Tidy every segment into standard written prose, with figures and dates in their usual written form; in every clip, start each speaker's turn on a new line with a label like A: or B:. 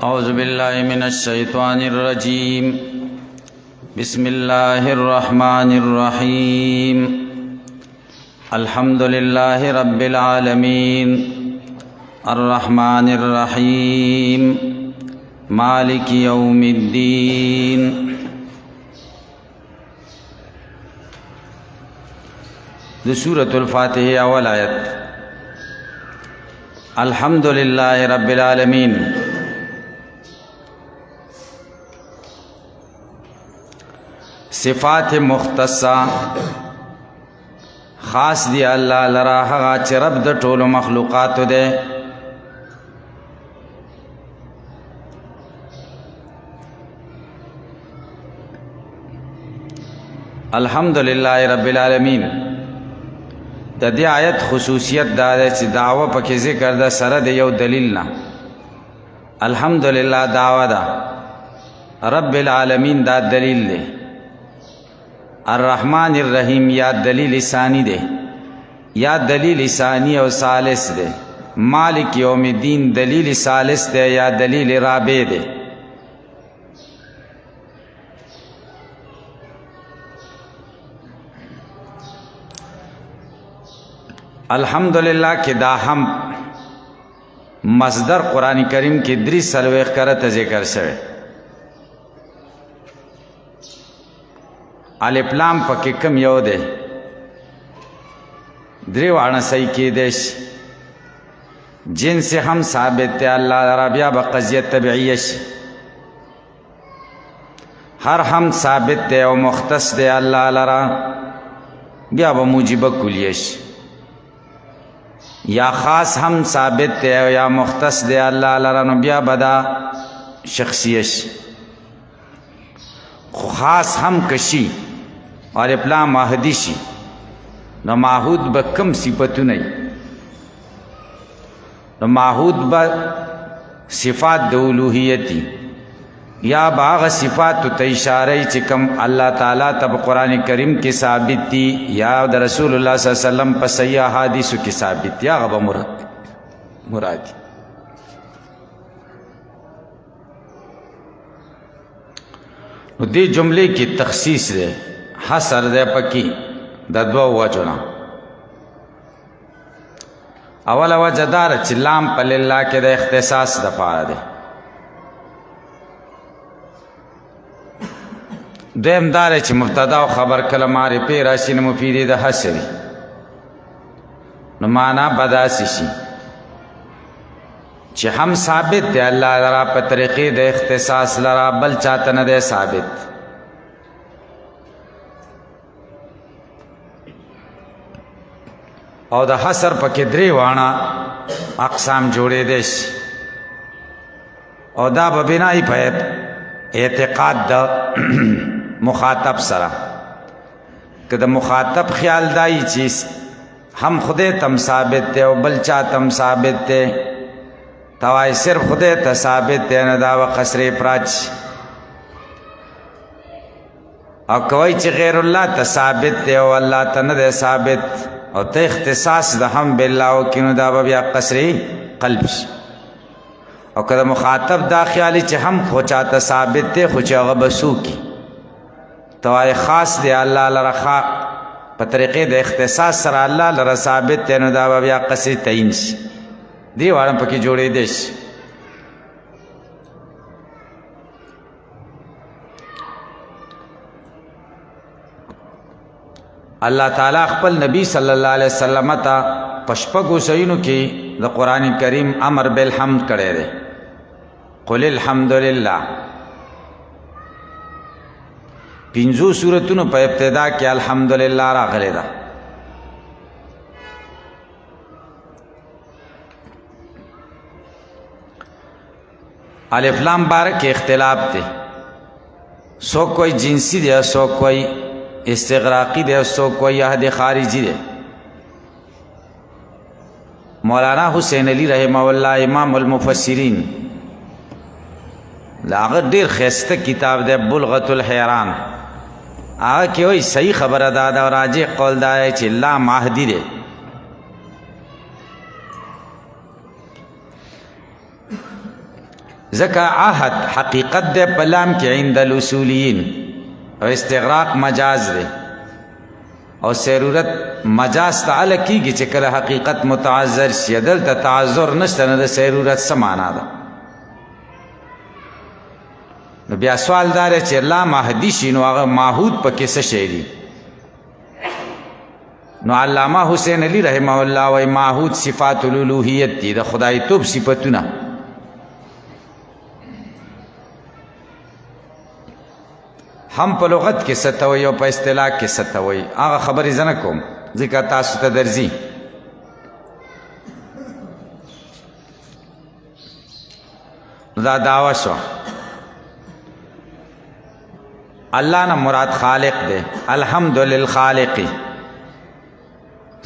A: أعوذ بالله من الشيطان الرجيم بسم الله الرحمن الرحيم الحمد لله رب العالمين الرحمن الرحيم مالك يوم الدين سورة الفاتحة أول آية الحمد لله رب العالمين صفات مختصة خاص دی اللہ لرا هغه چې رب د ټولو مخلوقاتو دی الحمدللہ رب العالمین د دې آیت خصوصیت دا ده چې دعوه پکې ذکر ده سره د یو دلیل نه الحمدللہ دعوه ده رب العالمین دا دلیل دی الرحمن الرحیم یا دلیل ثانی دے یا دلیل ثانی او ثالث دے مالک یوم الدین دلیل ثالث دے یا دلیل رابع دے الحمدللہ کہ دا ہم مصدر قرآن کریم کی 3 کرت ذکر شوه الف لام پکې کم یو دی درې واړه صحیح کېدی شي جنس هم ثابت دی الله لرا بیا به قضیه طبیعیه شي هر هم ثابت دی او مختص دی الله لرا بیا به موجبه کلیه شي یا خاص هم ثابت دی او یا مختص دی الله لرا نو بیا به دا شخصیه شي خاص هم کشي اور اپلا ماہدی شی نو ماہود با کم صفتو نئی نو ماہود با صفات د اولوہیتی یا باغ صفات تا اشارہی چی کم اللہ تعالیٰ تب قرآن کریم کی ثابت تی یا دا رسول اللہ صلی اللہ علیہ وسلم پا صحیح حادثو کی ثابت تی یا غبا مرادی نو دی جملے کی تخصیص دے حسر دے پکی دا دو وجونا اولا وجہ دار چی لام پل اللہ کے دا اختصاص دا پارا دے دویم دار چی مبتدا و خبر کلماری پیراشی مفیدی دا حسری نو مانا بداسی شی چی ہم ثابت دے اللہ لرا پا طریقی دا اختصاص لرا بل چاہتا ندے ثابت او دا حسر پکی 3 وانا اقسام جوڑے دیش او دا ببینائی پا اعتقاد دا مخاطب سرا کہ دا مخاطب خیال دائی چیز ہم خودے تم ثابت تے او بلچا تم ثابت تے توائی صرف خودے تا ثابت تے ندا و قصر پراچ او کوئی چی غیر اللہ تا ثابت تے او اللہ تا ندے ثابت او ته اختصاص د هم بالله او کینو دا بیا قصری قلب شي او کله مخاطب دا خیالي چې هم خو چاته ثابت ته خو چې هغه بسو کی توای خاص دی الله لرخا په طریقې د اختصاص سره الله لره ثابت ته نو دا بیا قصری تعین شي دی وړم پکې جوړې دیش اللہ تعالیٰ خپل نبی صلی اللہ علیہ وسلم تا پشپگو سینو کی دا قرآن کریم امر بالحمد کرے دے قل الحمدللہ 5 سورتونو پا ابتدا کی الحمدللہ را غلے دا الف لام بارک اختلاف دے سو کوئی جنسی دے سو کوئی استغراقی دے سو کوئی عہد خارجی دے مولانا حسین علی رحمہ اللہ امام المفسرین لاغت دیر خیسته کتاب دے بلغت الحیران آگا کہ وہی صحیح خبر دادا اور راجع قول دا ہے چی لا ماہدی دے ځکه عهد حقیقت دی په لام کې عند الاصولیین او استغراق مجاز دی او ضرورت مجاز ته هله کېږي چې کله حقیقت متعذر شي دلته تعذر نشته نو د ضرورت څه معنا ده نو بیا سوال دا دی چې لا مهدي شي نو هغه ماحود پکې څه شی دي نو علامه حسین علی رحمه الله وایي ماحود صفات الالوهیت دي د خدای توب صفتونه هم په لغت کې څه ته وایي او په اصطلاح کې څه ته وایي هغه خبرې زه نه کوم ځکه تاسو ته درځي دا دعوه شوه الله نه مراد خالق دی الحمد للخالق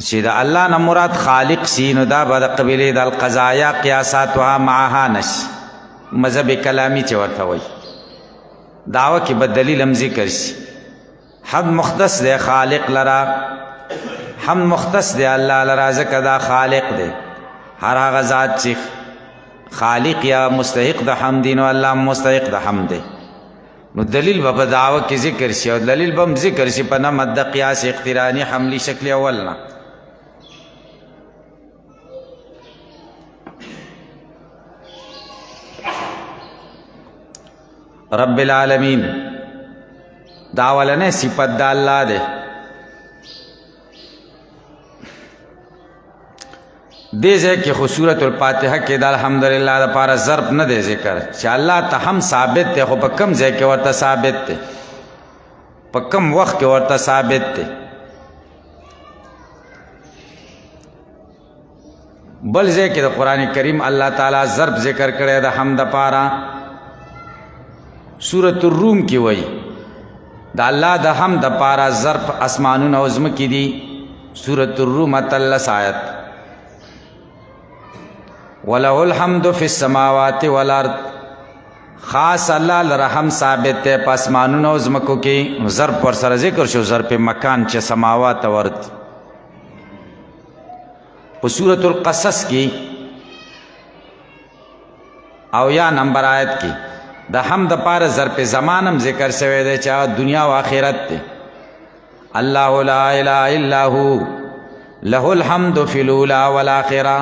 A: چې د الله نه مراد خالق شي نو دا به د قبیلې د القضایا قیاساتها معها نشي مذهب کلامی چې ورته وایي دعوه کې به دلیل هم ذکر شي حمد مختص دی خالق لرا حمد مختص دی الله لرا ځکه دا خالق دی هر هغه ذات چې خالق یا مستحق د حمد دی نو الله مستحق د حمد دی نو دلیل به په دعوه کې ذکر شي او دلیل به هم ذکر شي په نمط د قیاس اقترانی حملی شکل اول نه رب العالمین دا اولنې صفت د الله ده دې ځای کې خو سورۃ الفاتحه کې د الحمدلله لپاره ضرب نه دی ذکر چې الله ته هم ثابت دی خو په کم ځای کې ورته ثابت دی په کم وخت کې ورته ثابت دی بل ځای کې د قرآن کریم الله تعالی ضرب ذکر کړی د حمد لپاره سورۃ الروم کې وایي د الله د حمد لپاره ضرب اسمانونه او ځمکې دي سورۃ الروم 13 آیت وَلَهُ الْحَمْدُ فِي السَّمَاوَاتِ وَالْأَرْضِ خاص الله لرحم ثابت ہے په اسمانونو او ځمکو کې ضرب پر سره ذکر شو ضرب مکان چې سماوات او ارض په سورۃ القصص کې او یا نمبر آیت کې د حمد لپاره ظرف زمانم ذکر شوی دی چې دنیا او آخرت دی الله لا اله الا هو له الحمد فی الاولی والآخرة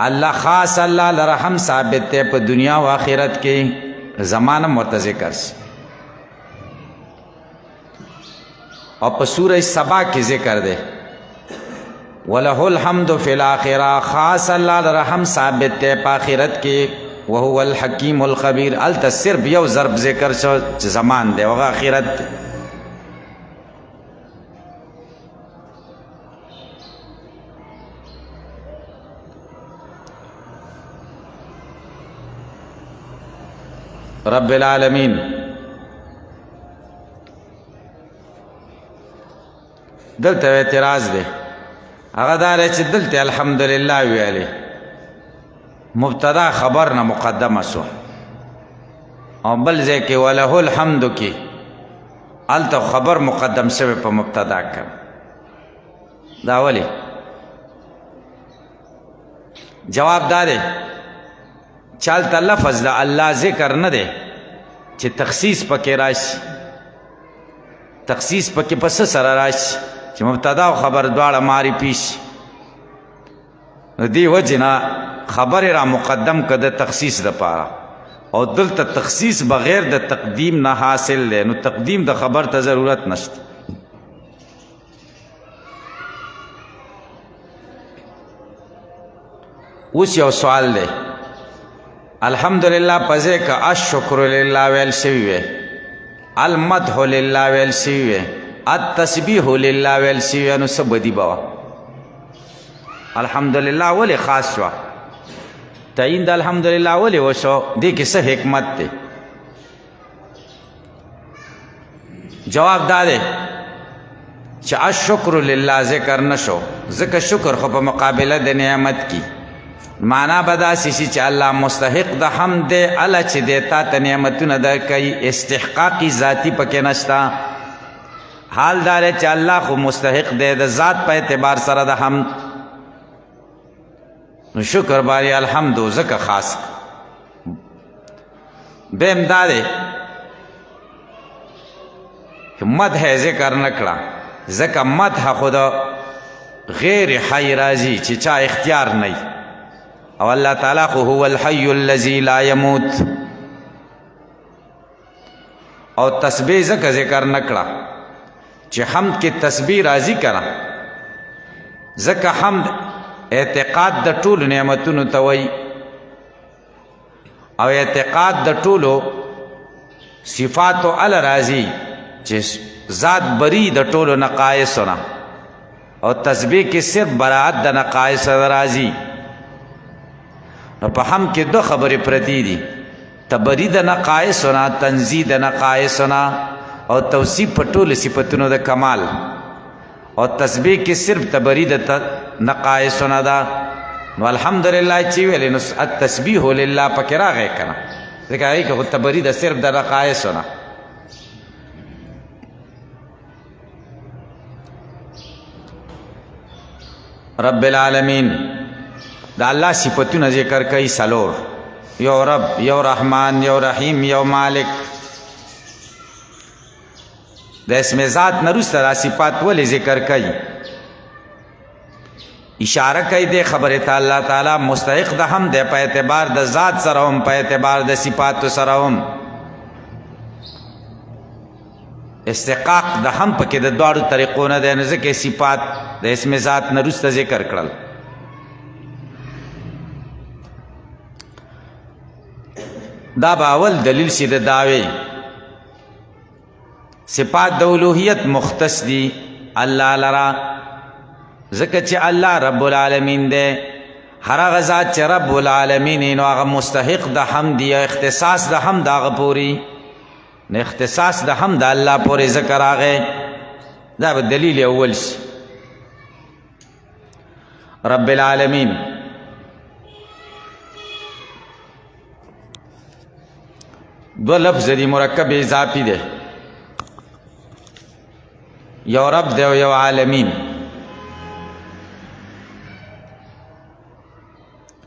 A: الله خاص الله لرحم ثابت دی په دنیا او آخرت کې زمانم ورته ذکر شي او په سورہ سبا کې ذکر دی وله الحمد فی الاخرة خاص الله لرحم ثابت دی په آخرت کې وهو الحکیم الخبیر الته صرف یو ضرب ذکر شو چې زمان دی او آخرت دی رب العالمین دلته اعتراض دی هغه دا دی چې دلته الحمدلله ویلې مبتدا خبر نه مقدمه شو او بل ځای کې وله الحمد کې هلته خبر مقدم شوی په مبتدا کې دا ولې جواب دا دی چالته لفظ د الله ذکر نه دی چې تخصیص پکې راشي تخصیص پکې پس سره راشي چې مبتدا او خبر دواړه معرفي شي دی وجه نه خبر را مقدم کده تخصیص د پاره او دلته تخصیص بغیر د تقدیم نه حاصل دی نو تقدیم د خبر ته ضرورت نشته اوس یو سوال دی الحمدلله پځه کا الشکر لله ویل شوی وی المدح لله ویل شوی وی التسبیح لله ویل شوی نو څه بدی بوا الحمدلله ولی خاص شو تعین د الحمدلله ولی وشو دې کې څه حکمت دی جواب دا دی چې الشکر لله ذکر نشو ذکر شکر خو په مقابله د نعمت کی معنا بدا سیسی چې الله مستحق د حمد دی الله چې دیتا ته نعمتونه درکوي استحقاقی ذاتی پکې نشتا حال دار چې الله خو مستحق دی د ذات په اعتبار سره د حمد نو شکر باندې الحمد زکه خاص بیم دا دی مدح ذکر نکړه ځکه مدح خو د غیر حی راځي چې چا اختیار نه او الله تعالی خو هو الحی الذی لا یموت او تسبیح ځکه ذکر نکړه چې حمد کې تسبیح راځي کنه ځکه حمد اعتقاد د ټولو نعمتونو ته وایي او اعتقاد د ټولو صفاتو ال راځي چې ذات بری د ټولو نقایصو نه او تسبیح کې صرف براعت د نقایص راځي نو په هم کې دو خبرې پرتی دي تبری د نقایصو نه تنزیه د نقایصو نه او توصیف په ټولو صفتونو د کمال او تسبیح کې صرف تبری د نقایصو نه ده نو الحمدلله چې ویلې نو التسبیح لله پکې راغی کنه ځکه هغې کې خو تبری د صرف د نقایصو نه رب العالمین دا الله صفتونه ذکر کوي څلور یو رب یو رحمان یو رحیم یو مالک د اسم ذات نه وروسته دا صفات ولې ذکر کوي اشاره کوي دې خبرې ته الله تعالی مستحق د حمد دی په اعتبار د ذات سره هم په اعتبار د صفاتو سره هم استحقاق د هم پکې د دواړو طریقو نه دی نو ځکه صفات د اسم ذات نه وروسته ذکر کړل دا به اول دلیل شي د دعوې صفات د الوهیت مختص دي الله لرا ځکه چې الله رب العالمین دی هر هغه ذات چې رب العالمین نو هغه مستحق د حمد یا اختصاص د حمد هغه پوری نه اختصاص د حمد الله پورې ذکر راغی دا به دلیل اول شي رب العالمین دو لفظ دی مرکب اضافی دی یو رب دی او یو عالمین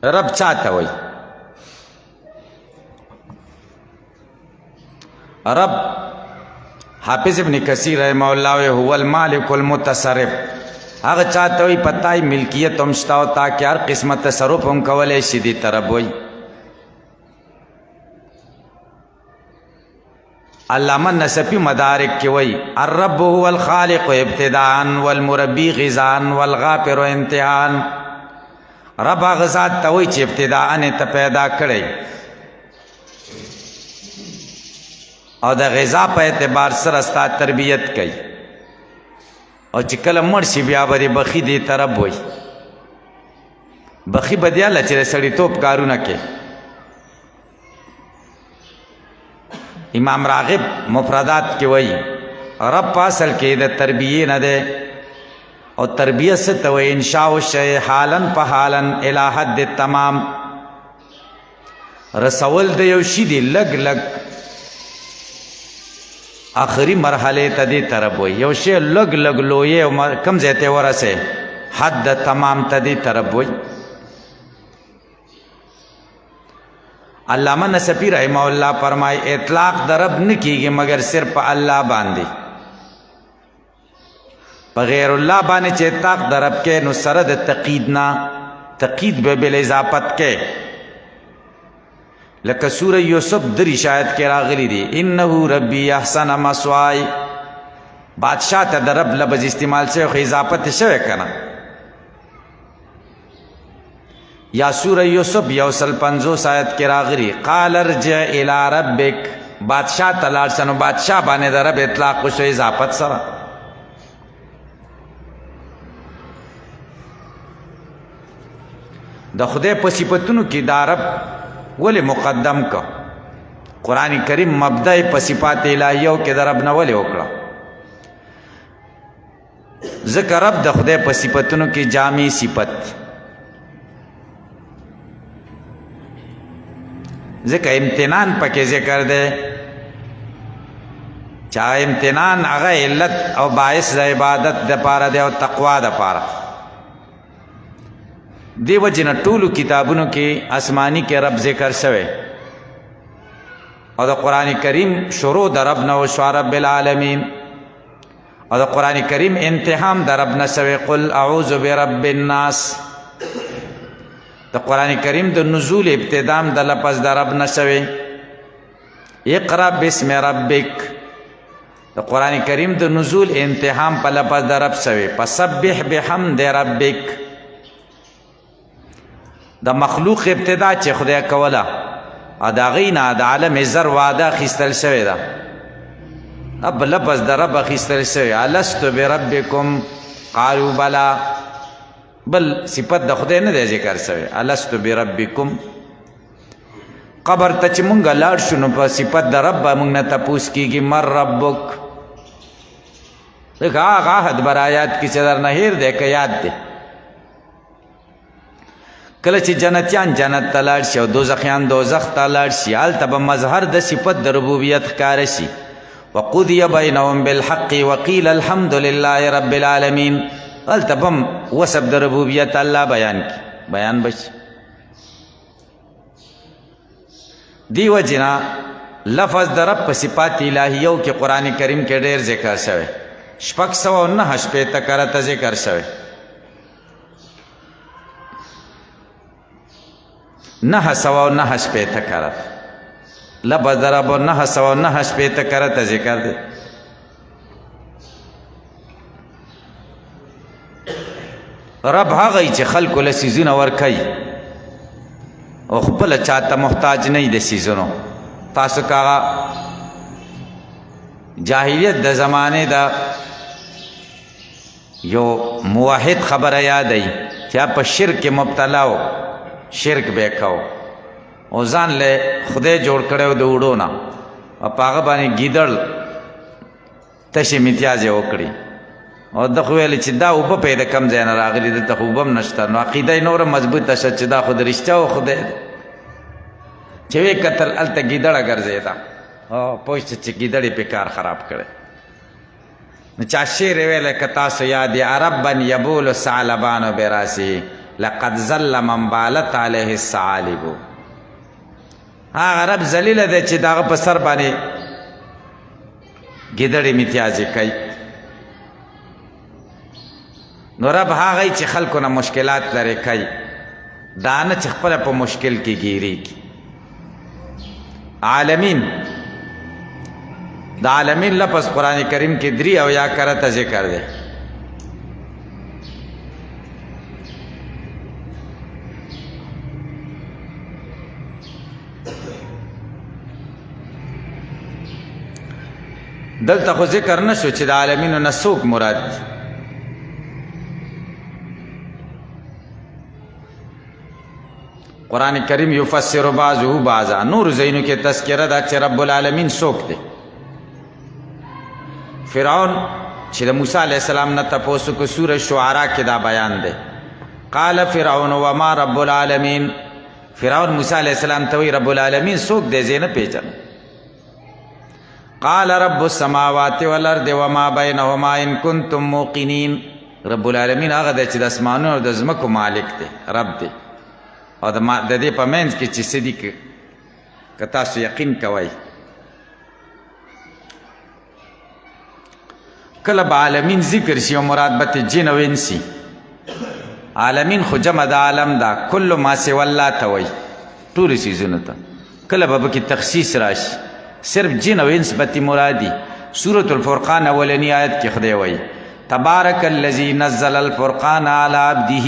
A: رب چاته وای رب حافظ ابن کثیر رحمه الله هو المالک المتصرف هغه چاته وای پتاي ملکیت هم شته او تا کې هر قسمه تصرف هم کولای شي دي طرف وای علامہ نصفی مدارک کی وی الرب هو الخالق ابتداء والمربی غذاء والغافر انتهاء رب غذات ته وی چې ابتداء نه ته پیدا کړی او د غذا په اعتبار سره ستا تربیت کوي او چې کله مړ شي بیا به بخي دی طرف وی بخي بدیاله چې سړی توپ کارونه کوي امام راغب مفردات کې وایي رب اصل کې د تربیه نه ده او تربیه څه ته وایي انشاء الشیء حالا فحالا الی حد التمام رسول د یو شي دی لګ لګ آخري مرحله ته دی طرف وایي یو شی لګ لګ لوی او کم ځای ته ورسه حد تمام ته دی طرف وایي علامہ نصفی رحمہ اللہ فرمائے اطلاق درب نہ کیږي مگر صرف الله باندې په غیر الله باندې چې اطلاق درب کې نو سره د تقید نه تقید به بل اضافت کې لکه سورہ یوسف دری شاید کې راغلی دی انه ربی احسن مسوای بادشاہ ته درب لفظ استعمال سے اضافت شوی کنه یا سورہ یوسف یوسل 50 آیت کې راغلی قال ارجع الى ربک بادشاہ تلار سنو بادشاہ باندې د رب اطلاق شو اضافت سره د خدای په صفاتونو کې دا رب ولې مقدم کا قرآن کریم مبدأ په صفات الهیو کې د رب نه ولې وکړه ذکر رب د خدای په صفاتونو کې جامع صفت ذکر امتنان پکې ذکر ده چا امتنان هغه علت او باعث د عبادت د پاره ده او تقوا د پاره دیو جن ټولو کتابونو کې آسمانی کې رب ذکر شوی او د قرآن کریم شروع د رب نه وشوه رب العالمین، او د قرآن کریم انتهام د رب نه شوی قل اعوذ برب الناس. د قرآن کریم د نزول ابتدام د لفظ د رب نه شوی اقرأ باسم ربک. د قرآن کریم د نزول انتهام په لفظ د رب شوی فسبح بحمد ربک. د مخلوق ابتدا چې خدای کوله او د هغې نه د عالم زر وعده اخیستل شوې ده، اب لفظ د رب اخیستل شوی الست بربکم قالوا بلا، بل صفت د خدای نه دی ذکر شوی الست بربکم. قبر ته چې مونږ لاړ شو نو په صفت د رب به مونږ نه تپوس کېږي من ربک. لکه هغه عهد بر آیات کې چې درنه هیر دی که یاد دی. کله چې جنتیان جنت ته لاړ شي او دوزخیان دوزخ ته لاړ شي هلته به مظهر د صفت د ربوبیت ښکاره شي. وقضی بینهم بالحق وقیل الحمد لله رب العالمین. هلته به هم وصف د ربوبیت الله بیان بشي. دی وجنا لفظ د رب په صفات الهیو کې قرآن کریم کې ډېر ذکر شوی، 609 کرته ذکر شوی. 909 کرته لفظ د رب 909 کرته ذکر دی. رب هغه چې خلکو له څیزونه ورکوي او خپله چاته محتاج نه وي د څیزونو. تاسو که هغه جاهلیت د زمانې د یو موحد خبره یادوي چې په شرک مبتلا و، شرک به یې کو او ځان له خدای جوړ کړی و د وړو نه او په هغه باندې ګیدړ تشې امتیاز یې وکړي او ده خو ویل چې دا اوبه پې د کم ځای نه راغلي دلته خو اوبه هم نشته. نو عقیده یې نوره مضبوطه شوه چې دا خو د رښتیا و خدای دی. چې ویې کتل هلته ګیدړه ګرځېده او پوه شته چې ګیدړ یې پې کار خراب کړی. نو چا شعر یې ویلی که تاسو یاد یې عربا یبول ثعلبان براسه لقد ظل من بالت علیه الثعالب. هغه رب ذلیله دی چې د هغه په سر باندې ګیدړې امتیازې کوي. نو رب هغه چې خلکو نه مشکلات لرې کوي، دا نه چې خپله په مشکل کې ګیریږي. عالمین، د عالمین لفظ قرآن کریم کې 83 کرته ذکر دی. دلته خو ذکر نشو چې د عالمینو نه څوک مراد دي. قرآن کریم یفسر بعضه بعضا، نور ځایونو کې تذکره ده چې رب العالمین څوک دی. فرعون چې د موسی علیه السلام نه تپوس وکړو سوره شعراء کې دا بیان دی. قال فرعون وما رب العالمین. فرعون موسی علیه السلام ته وایي رب العالمین څوک دی زه نه پیژنم. قال رب السماوات والارض وما بینهما ان کنتم موقنین. رب العالمین هغه دی چې د اسمانونو او د ځمکو مالک دی، رب دی، او د دې په منځ کې چې څه دي که تاسو یقین کوئ. کله به عالمین ذکر شي او مراد به جن او انس. عالمین خو جمع د عالم ده، کل ما سوی الله ته وایي، ټولو څیزونو ته. کله به پکې تخصیص راشي صرف جن او انس به مرادي. سورة الفرقان اولنی آیت کې خدای وایي تبارک الذی نزل الفرقان علی عبده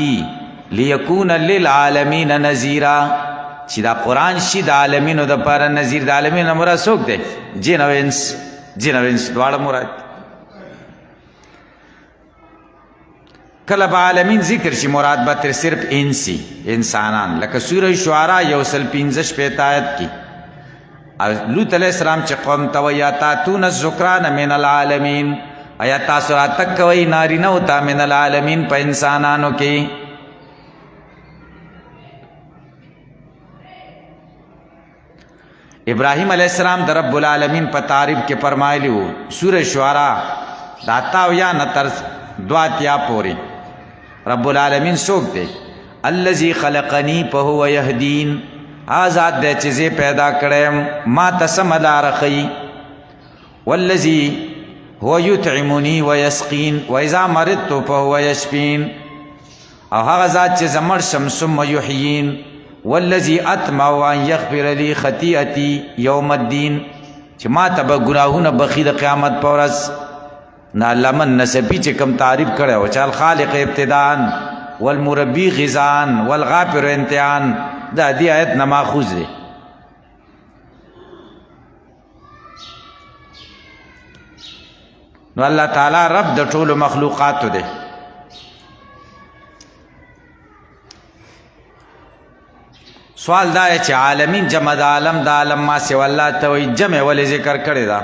A: لیکون للعالمین نذیرا. چې دا قرآن شي د عالمینو دپاره نذیر. د عالمینو مراد څوک دی؟ جن او انس. جن او انس دواړه مراد. کله به عالمین ذکر شي مراد به تر صرف انسی انسانان، لکه سوره شعراء 115 آیت کې لوط علیہ السلام چې قوم ته وایي اتاتون الذکران من العالمین، ایا تاسو راتګ کوئ نارینهو ته من العالمین په انسانانو کې. ابراهیم علیہ السلام د رب العالمین په تعریف کې فرمایلی وو سوره شعراء د 88 نه تر 82 پورې. رب العالمین څوک دی؟ الذي خلقنی فهو یهدین. آزاد دے چیزی پیدا کریم ما تسم لار خی والذی هو یطعمنی ویسقین واذا مرضت فهو یشفین او هغه ذات چې زمر شم ثم یحیین والذی اطمع ان یغفر لی خطیئتی یوم الدین چې ما ته به ګناهونه بخي د قیامت په ورځ. نه علامه نسبی چې کوم تعریف کړی و چې الخالق ابتداء والمربی غذاء والغافر انتهاء دا دی آیت نه ماخوذ دی. نو الله تعالی رب د ټولو مخلوقاتو دی. سوال دا چې عالمین جمع د عالم د عالم ما سوا الله ته وایي جمع ولې ذکر کړی دا؟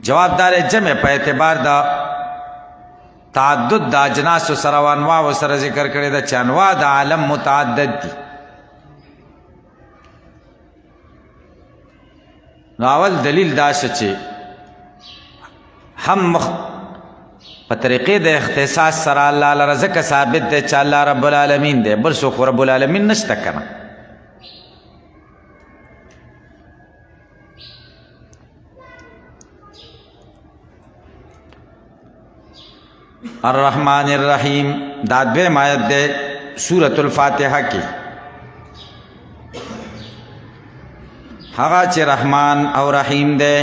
A: جواب دار جمع په اعتبار دا تعدد د اجناس سره او انواع سره ذکر کړی دا چې انواع د عالم متعدد دي. نو اول دلیل دا چې هم په طریقې د اختصاص سره الله لره ځکه ثابت دی چې الله رب العالمین دی، بل څوک رب العالمین نشته کنه. الرحمن الرحیم دا دویم آیت دی سورة الفاتحه کې. هغه چې رحمان او رحیم دی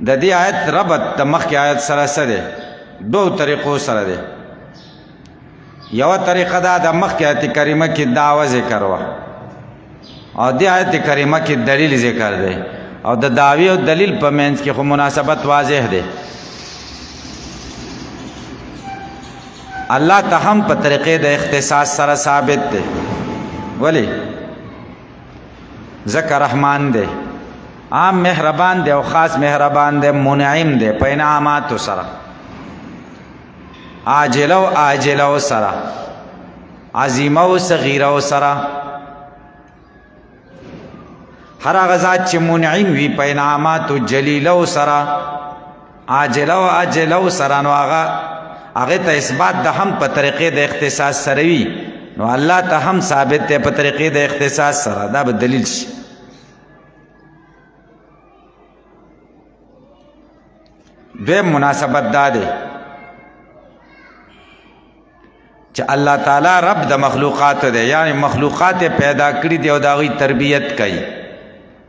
A: د دې آیت ربط د مخکې آیت سره څه دی؟ دوه طریقو سره دی. یوه طریقه دا د مخکې آیت کریمه کې دعوه ذکر وه او دې آیت کریمه کې دلیل ذکر دی او د دعوی او دلیل په منځ کې خو مناسبت واضح دی. الله ته هم په طریقې د اختصاص سره ثابت دی. ولی؟ ذکر رحمان دی، عام مهربان دی او خاص مهربان دی، منعم دی په انعاماتو سره، عاجله او آجله سره، عظیمه او صغیره سره. هر هغه ذات چې منعم وي په انعاماتو جلیله سره، عاجله او آجله سره، نو هغه ته اثبات د هم په طریقې د اختصاص سره وي، نو الله ته هم ثابت دی په طریقې د اختصاص سره. دا به دلیل شي. دویم مناسبت دا دی چې الله تعالی رب د مخلوقات دی، یعنی مخلوقات پیدا کړي دی او د هغوی تربیت کوي.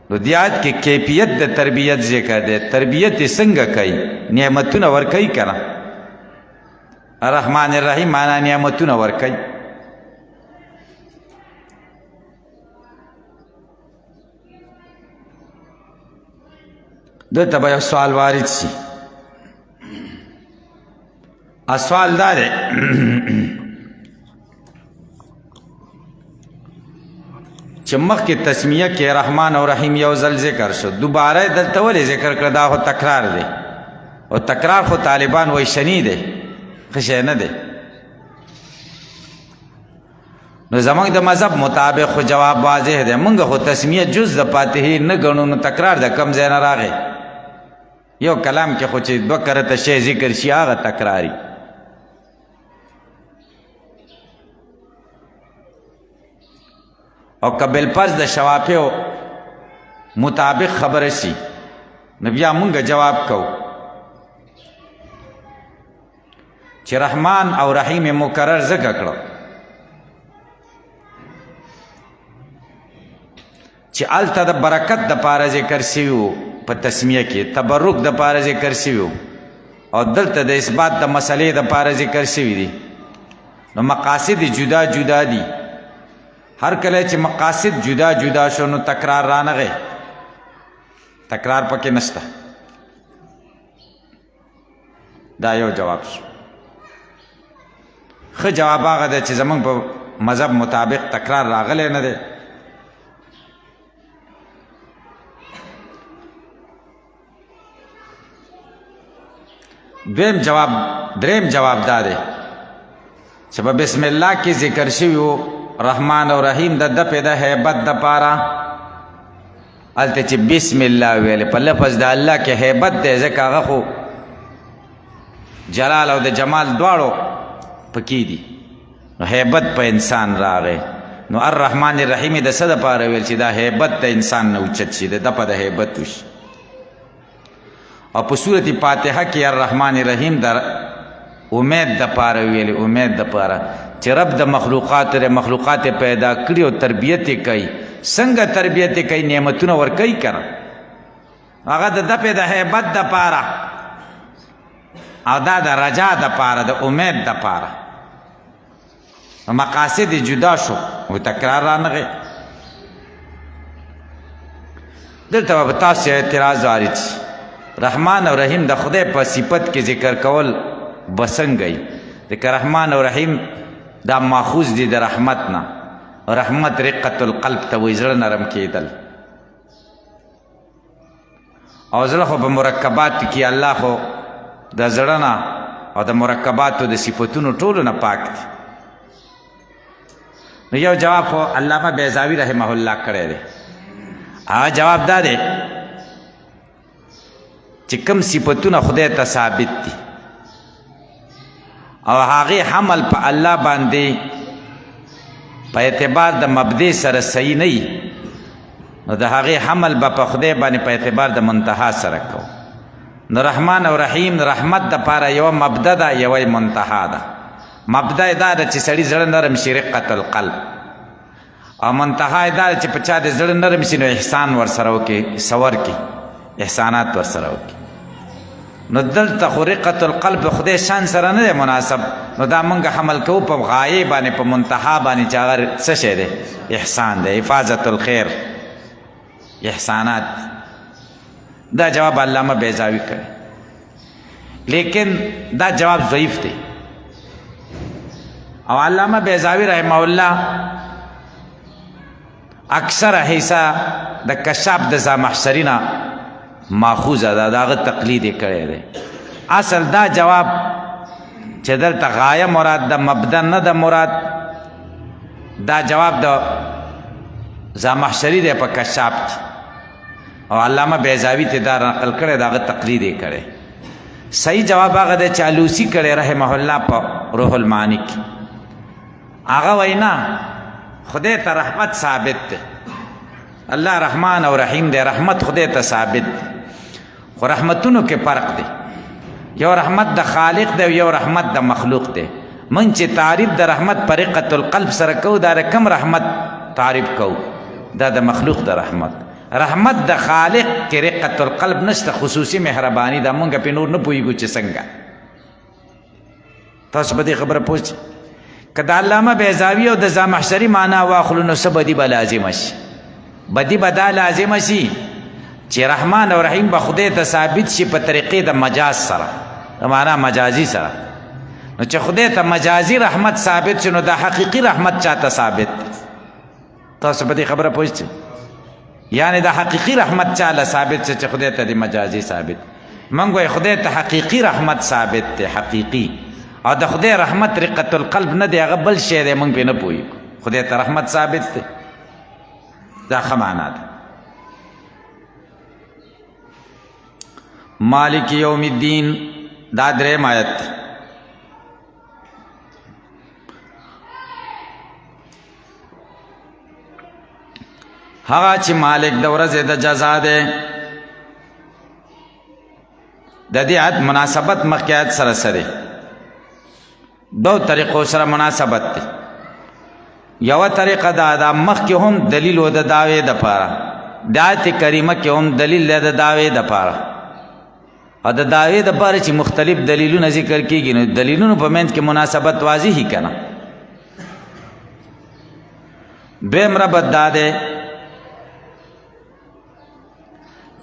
A: نو دې آیت کې کیفیت د تربیت ذکر دی. تربیت یې څنګه کوي؟ نعمتونه ورکوي که نه؟ الرحمن الرحیم معنا نعمتونه ورکوي. دلته به یو سوال وارد شي. سوال دا دی چې مخکې تسمیه کې رحمان او رحیم یو ځل ذکر شو، دوباره دلته ولې ذکر کړه؟ دا خو تکرار دی او تکرار خو طالبان وایي شنی دی، ښه شی نه دی. نو زموږ د مذهب مطابق خو جواب واضح دی. موږ خو تسمیه جز د فاتحې نه ګڼو، نو تکرار د کم ځای نه راغی. یو کلام کې خو چې دوه کرته شی ذکر شي هغه تکراري. او که بالفرض د شوافیو مطابق خبره شي نو بیا مونږ جواب کوو چې رحمان او رحیم مکرر ذکر کړو چې الته د برکت د پاره ذکر شوی وو په تسمیه کې، تبرک د پاره ذکر شوی وو او دلته د اثبات د مسلې د پاره ذکر شوی دي. نو مقاصد جدا جدا دي. هر کله چې مقاصد جدا جدا شو نو تکرار رانغی، تکرار پکې نشته. دا یو جواب شو. ښه جواب هغه دی چې زمونږ په مذهب مطابق تکرار راغلی نه دی. دریم جواب دا دی چې په بسم الله کې ذکر شوي وو رحمان او رحیم د دپې د هیبت د پاره. هلته چې بسم الله ویلې په لفظ د الله کې هیبت دی، ځکه هغه خو جلال او د جمال دواړو پکې دي نو هیبت په انسان راغی نو الرحمن الرحیم د څه دپاره ویل چې دا هیبت د انسان نه اوچت شي د ده په د هیبت وشي او په صورت فاتحه کې الرحمن الرحیم د امید دپاره ویلي امید دپاره چې رب د مخلوقات پیدا کړي او تربیت یې کوي څنګه تربیت یې کوي نعمتونه ورکوي که نه هغه د ده د هیبت دپاره او دا د رجا دپاره د امید دپاره مقاصد جدا شو و تکرار رانغی دلته به تاسو اعتراض وارد شي رحمان او رحیم د خدای په صفت کې ذکر کول به څنګه ځکه رحمان او رحیم دا ماخوذ دي د رحمت نه رحمت رقت القلب ته وایي زړه نرم کېدل او زړه خو په مرکباتو کې الله خو د زړه نه او د مرکباتو د صفتونو ټولو نه پاک دي نو یو جواب خو علامه بیضاوی رحمه الله کړی دی هغه جواب دا دی چې کوم صفتونه خدای ته ثابت دي او هغې حمل په الله باندې په اعتبار د مبدې سره صحیح نه وي نو د هغې حمل به په خدای باندې په اعتبار د منتها سره کوو نو رحمان او رحیم رحمت دپاره یوه مبده ده یوه منتها ده مبده یې دا ده چې سړي زړه نرم شي رقت القلب او منتها یې دا ده چې په چا د زړه نرم شي نو احسان ورسره وکړي صور کړي احسانات ورسره وکړي نو دلته خو رقت القلب خدای شان سره نه دی مناسب نو دا موږ حمل کوو په غایې باندې په منتها باندې چې هغه څه شی دی احسان دی حفاظت الخیر احسانات دا جواب علامه بیضاوی کړی لیکن دا جواب ضعیف دی او علامه بیضاوی رحمه الله اکثر حصہ د کشاف د زامحشری نه ماخوذه ده د هغه تقلید یې کړی دی اصل دا جواب چې دلته غایه مراد د مبدا نه د مراد دا جواب د زامحشری دی په کشاف کې او علامه بیضاوی ته دا نقل کړی د هغه تقلید یې کړی صحیح جواب هغه دی چې الوسی کړی رحمه الله په روح المعانی کې هغه وایي نه خدای ته رحمت ثابت دی الله رحمان او رحیم دی رحمت خدای ته ثابت دی خو رحمتونو کې فرق دی یو رحمت د خالق دی یو رحمت د مخلوق دی من چې تعریف د رحمت پر رقت القلب سره کوو دا د کم رحمت تعریف کوو دا د مخلوق د رحمت د خالق کې رقت القلب نشته خصوصي مهرباني دا مونږ په نور نه پوهیږو چې څنګه تاسو په دې خبره پوه شئ که د علامه بیضاوي او د زامحشري معنا واخلو نو څه بدي به لازمه شي بدي به دا لازمه شي چې رحمان او رحیم به خدای ته ثابت شي په طریقې د مجاز سره د معنا مجازي سره نو چې خدای ته مجازي رحمت ثابت شي نو د حقیقي رحمت چاته ثابت تاسو په دې خبره پوه شئ یعنی د حقیقي رحمت چاله ثابت شي چې خدای ته د مجازي ثابت موږ وایو خدای ته حقیقي رحمت ثابت دی حقیقي او د خدای رحمت رقت القلب نه دی هغه بل شی دی موږ پې نه پوهیږو خدای ته رحمت ثابت دی دا ښه معنا ده مالک یوم الدین دا دریم آیت دی هغه چې مالک د ورځې د جزا دی د دې آیت مناسبت مخکې آیت سره سره دو طریقو سره مناسبت دی یوه طریقه دا مخکې هم دلیل و د دعوې دپاره د آیت کریمه کې هم دلیل دی د دعوې دپاره او د دعوې دپاره چې مختلف دلیلونه ذکر کېږي نو دلیلونو په منځ کې مناسبت واضح که نه دویم ربط دا دی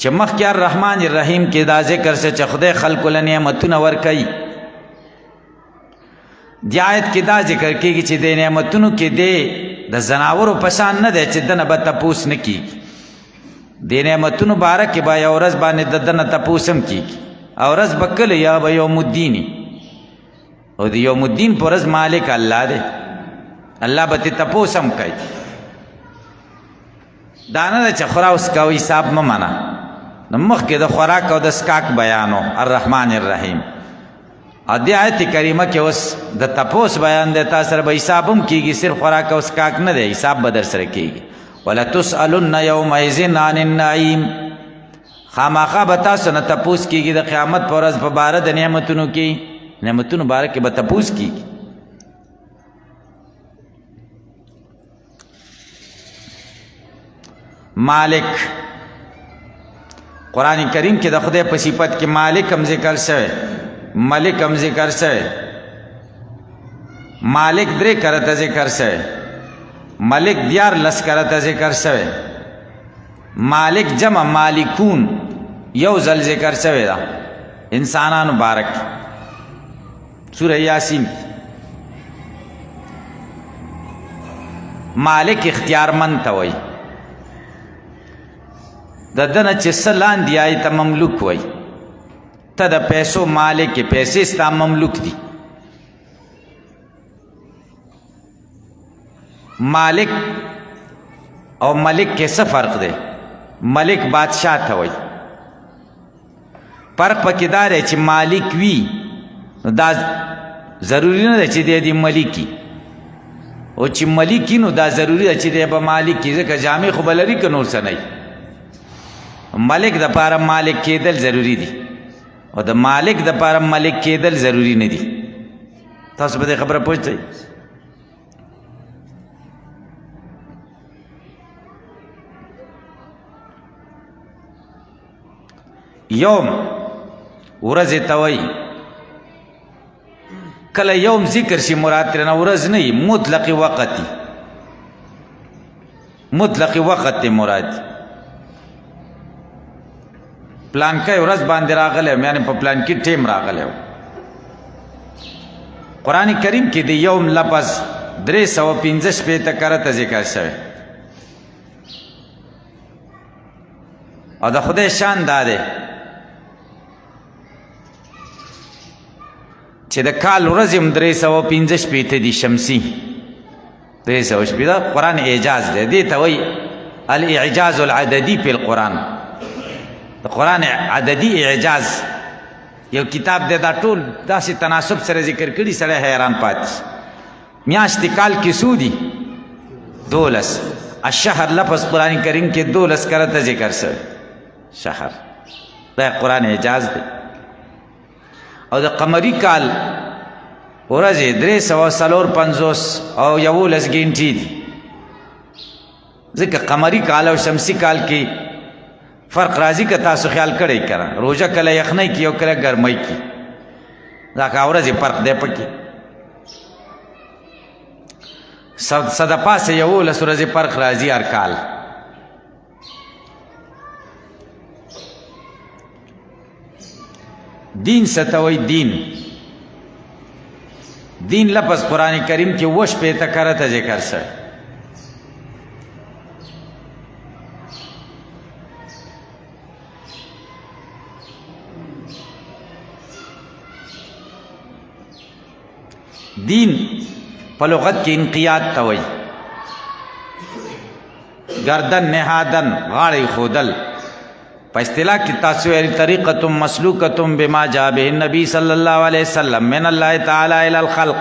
A: چې مخکې الرحمن الرحیم کې دا ذکر شي چې خدای خلکو له نعمتونه ورکوي دې آیت کې دا ذکر کېږي چې د نعمتونو کې دی د زناورو په شان نه دی چې دنه به تپوس نه کېږي د نعمتونو باره کې به یو ورځ باندې د دنه تپوس هم کېږي او ورځ به کله یا به یوم الدین او د یوم الدین په ورځ مالک الله دی الله به تې تپوس هم کوي دا نه ده چې خورا وسکوي حساب مه منه نو مخکې د خوراک او د سکاک بیانو الرحمن الرحیم دې آیت کریمه کې اوس د تپوس بیان دی، تا سره به حساب هم کېږي، صرف خوراک او څښاک نه دی، حساب به در سره کېږي. ولتسألن یومئذ عن النعیم، خامخا به تاسو نه تپوس کېږي د قیامت په ورځ په باره د نعمتونو کې، نعمتونو باره کې به تپوس کېږي. مالک، قرآن کریم کې د خدای په صفت کې مالک هم ذکر شوی، ملک هم ذکر شوی. مالک 3 کرته ذکر شوی، ملک 14 کرته ذکر شوی. مالک جمع مالکون یو ځل ذکر شوی دا انسانانو بارک سورہ یاسین. مالک اختیارمند ته وایي، د دنه چې څه لاندې آی ته مملوک وایي. ته د پیسو مالک یې، پیسې ستا مملوک دي. مالک او ملک کې څه فرق دی؟ ملک بادشاہ ته وایي. فرق پکې دا دی چې مالک وي نو دا ضروري نه ده چې دی دې ملکي، او چې ملکي نو دا ضروري ده چې دی به مالکي، ځکه جامې خو به لري که نور څه نه. ملک د پاره مالک کېدل ضروری دي، او د مالک د پاره ملک کېدل ضروری نه دي. تاسو په دې خبره پوه شئ؟ یوم ورځ ته وایي، کله یوم ذکر شي مراد ترېنه ورځ نه وي، مطلق وقت دی، مطلق وقت دی مراد. پلانکی ورځ باندې راغلی یعنی په پلانکی ټیم راغلی. قرآن کریم کې د یوم لفظ 365 کرته ذکر شوی، او د خدای شان دا دی چې د کال ورځې هم 365 دي شمسي 365. قرآن اعجاز دی، دې ته وایي الاعجاز العددي په القرآن. د قرآن عددي اعجاز یو کتاب دی، دا ټول داسې تناسب سره ذکر کړي سړی حیران پاتې. میاشتې کال کې څو دي؟ 12. الشهر لفظ قرآن کریم کې 12 کرته ذکر شوی شهر. دا قرآن اعجاز دی. او د قمري کال ورځې 354 او 11 ګنټې دي، ځکه قمري کال او شمسي کال کې فرق راځي. که تاسو خیال کړئ کنه، روژه کله یخنۍ کې او کله ګرمۍ کې، دا که ورځې فرق دی پکې. څه د پاسه 11 ورځې فرق راځي هر کال. دین څه ته وایي؟ دین، دین لفظ قرآن کریم کې 58 کرته ذکر شوی. دین په لغت کې انقیاد ته وایي، گردن نهادن، غاړې ښودل. په اصطلاح کې تاسو ویلي طریقة مسلوکة بما جاء به النبي صلی الله علیه وسلم من الله تعالی الی الخلق،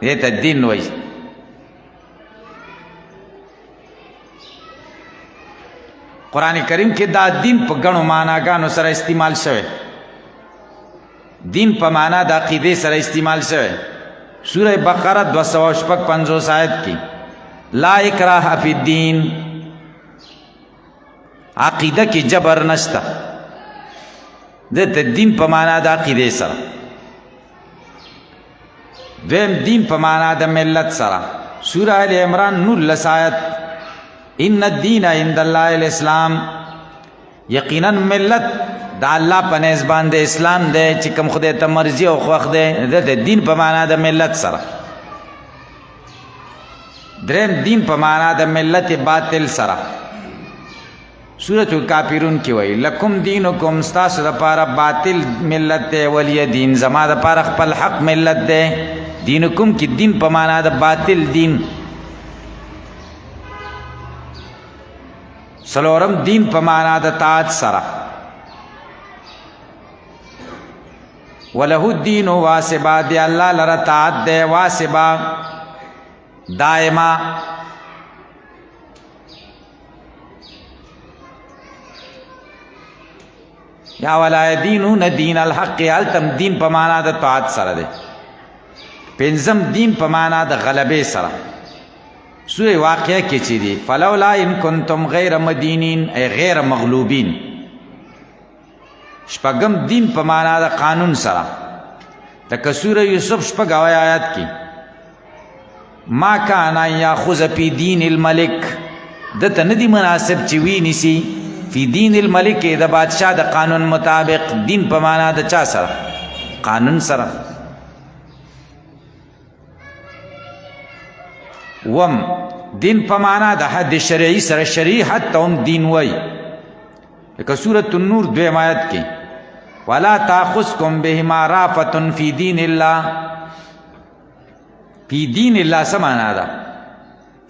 A: دې ته دین وایي. قرآن کریم کې دا دین په ګڼو معناګانو سره استعمال شوی. دین په معنا د عقیدې سره استعمال شوی. سورہ بقرہ 255 آیت کی لا اکراہ فی الدین، عقیدہ کی جبر نشتا. دته دین په معنا د عقیدې سره. دویم دین په معنا د ملت سره. سورہ ال عمران 19 آیت ان الدین عند الله الاسلام، یقینا ملت دا الله په نس باندې اسلام دی چې کوم خدای ته مرضی او خوښ دی. د دین په معنا د ملت سره. دریم دین په معنا د ملت باطل سره. سورۃ الکافرون کې وایي لکم دینکم، ستاسو دپاره باطل ملت دی، ولی دین، زما دپاره خپل حق ملت دی. دینکم کې دین په معنا د باطل دین. څلورم دین په معنا د طاعت سره. وله الدین واسبا دی اللہ لرا طاعت دے واسبا دائما یا ولا دینون دین الحق التم دین پمانا د طاعت سره دے پنځم دین پمانا د غلبه سره سورہ واقعہ کې چي دي فلولا ان کنتم غیر مدینین ای غیر مغلوبین شپږم دین پمانا د قانون سره تک سورہ یوسف شپږ آیات کې ما کان یاخذ فی دین الملک دته ندی مناسب چې وی نسی فی دین الملک د بادشاہ د قانون مطابق دین پمانا د چا سره قانون سره وم دین پمانا د حد شرعی سره شریعت توم دین وای لکه سورۃ النور 2 آیت کې ولا تاخذکم بهما رافۃ فی دین الله فی دین الله سمانا ده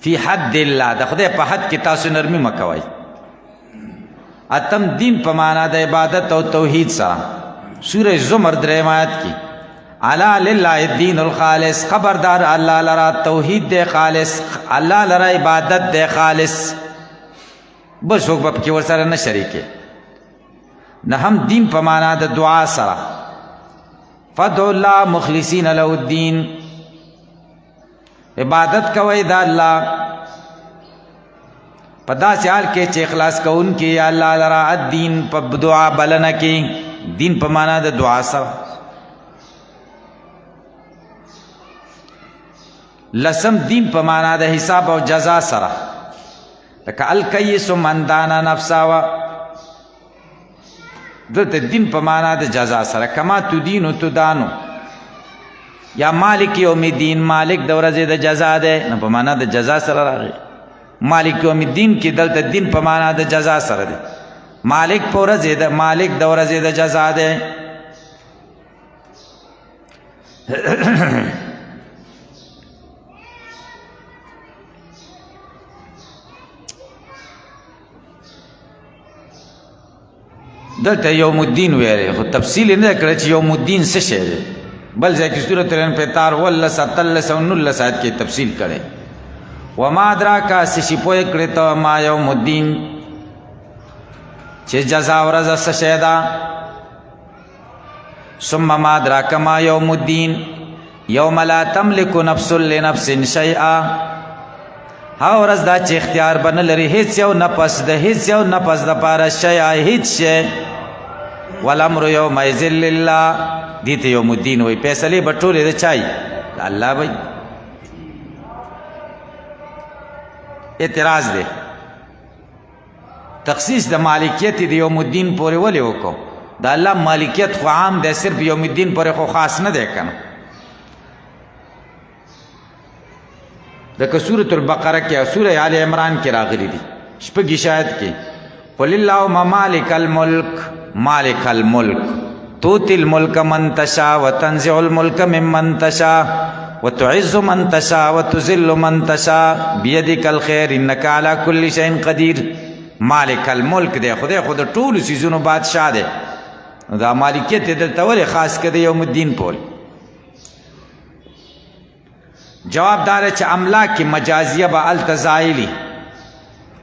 A: فی حد الله د خدای په حد کې تاسو نرمي مکوئ اتم دین پمانا د عبادت او توحید سره سورہ زمر 3 آیت کې الا للہ الدین الخالص خبردار اللہ لرا توحید دے خالص اللہ لرا عبادت دے خالص بس وقت باب کی ورسر نہ شریکے نہ ہم دین پمانا دا دعا سرا فدعو اللہ مخلصین له الدین عبادت کوئی دا اللہ پدا سیال کے چے اخلاص کو ان کی یا اللہ لرا الدین پا دعا بلنا کی دین پمانا دا دعا سرا لسم دین پمانا دا حساب و جزا سرا لکه الکیس من دانا نفسا و دلتا دین پمانا دا جزا سرا کما تدینو تدانو یا مالک یوم الدین مالک دا ورزی دا جزا دے نا پمانا دا جزا سرا راگی مالک یوم الدین کی دلتا دین پمانا دا جزا سرا دے مالک پا ورزی دا مالک دا ورزی دا جزا دے دلتا یوم الدین ویرے خود تفصیل نہیں کرے چی یوم الدین سے شہرے بل زی کی صورت الانفطار واللس اتلس ونلس آیت کی تفصیل کرے وما ادراکا سشی پوئے کرے تو ما یوم الدین چی جزا ورزا سشیدہ ثم ما ادراکا ما یوم الدین یوم لا تملک نفس لنفس شیئا ہاں ورز دا چی اختیار بنا لری ہیچ یو نپس دا ہیچ یو نپس دا پارا شیئا ہیچ شے والامر یوم ایزل للہ دیتے یوم الدین وی پیسلی بٹولی دا چاہی اللہ بھائی اعتراض دے تخصیص دا مالکیت دی یوم الدین پوری ولی وکو دا اللہ مالکیت خو عام دے صرف یوم الدین پوری خو خاص نہ دے کنا لکه سورۃ البقرہ کی سورہ آل عمران کی راغلی دی شپږ شاید کی قل اللهم مالک الملک مالک الملک توتی الملک من تشاء وتنزع الملک ممن تشاء وتعز من تشاء وتذل من تشاء بيدك الخير انك على كل شيء قدير مالک الملک دے خدای خود ټول سيزونو بادشاہ دے دا مالکیت دلته ولې خاص کده یوم الدین پول جواب دار چه املاک کی مجازیه با التزائلی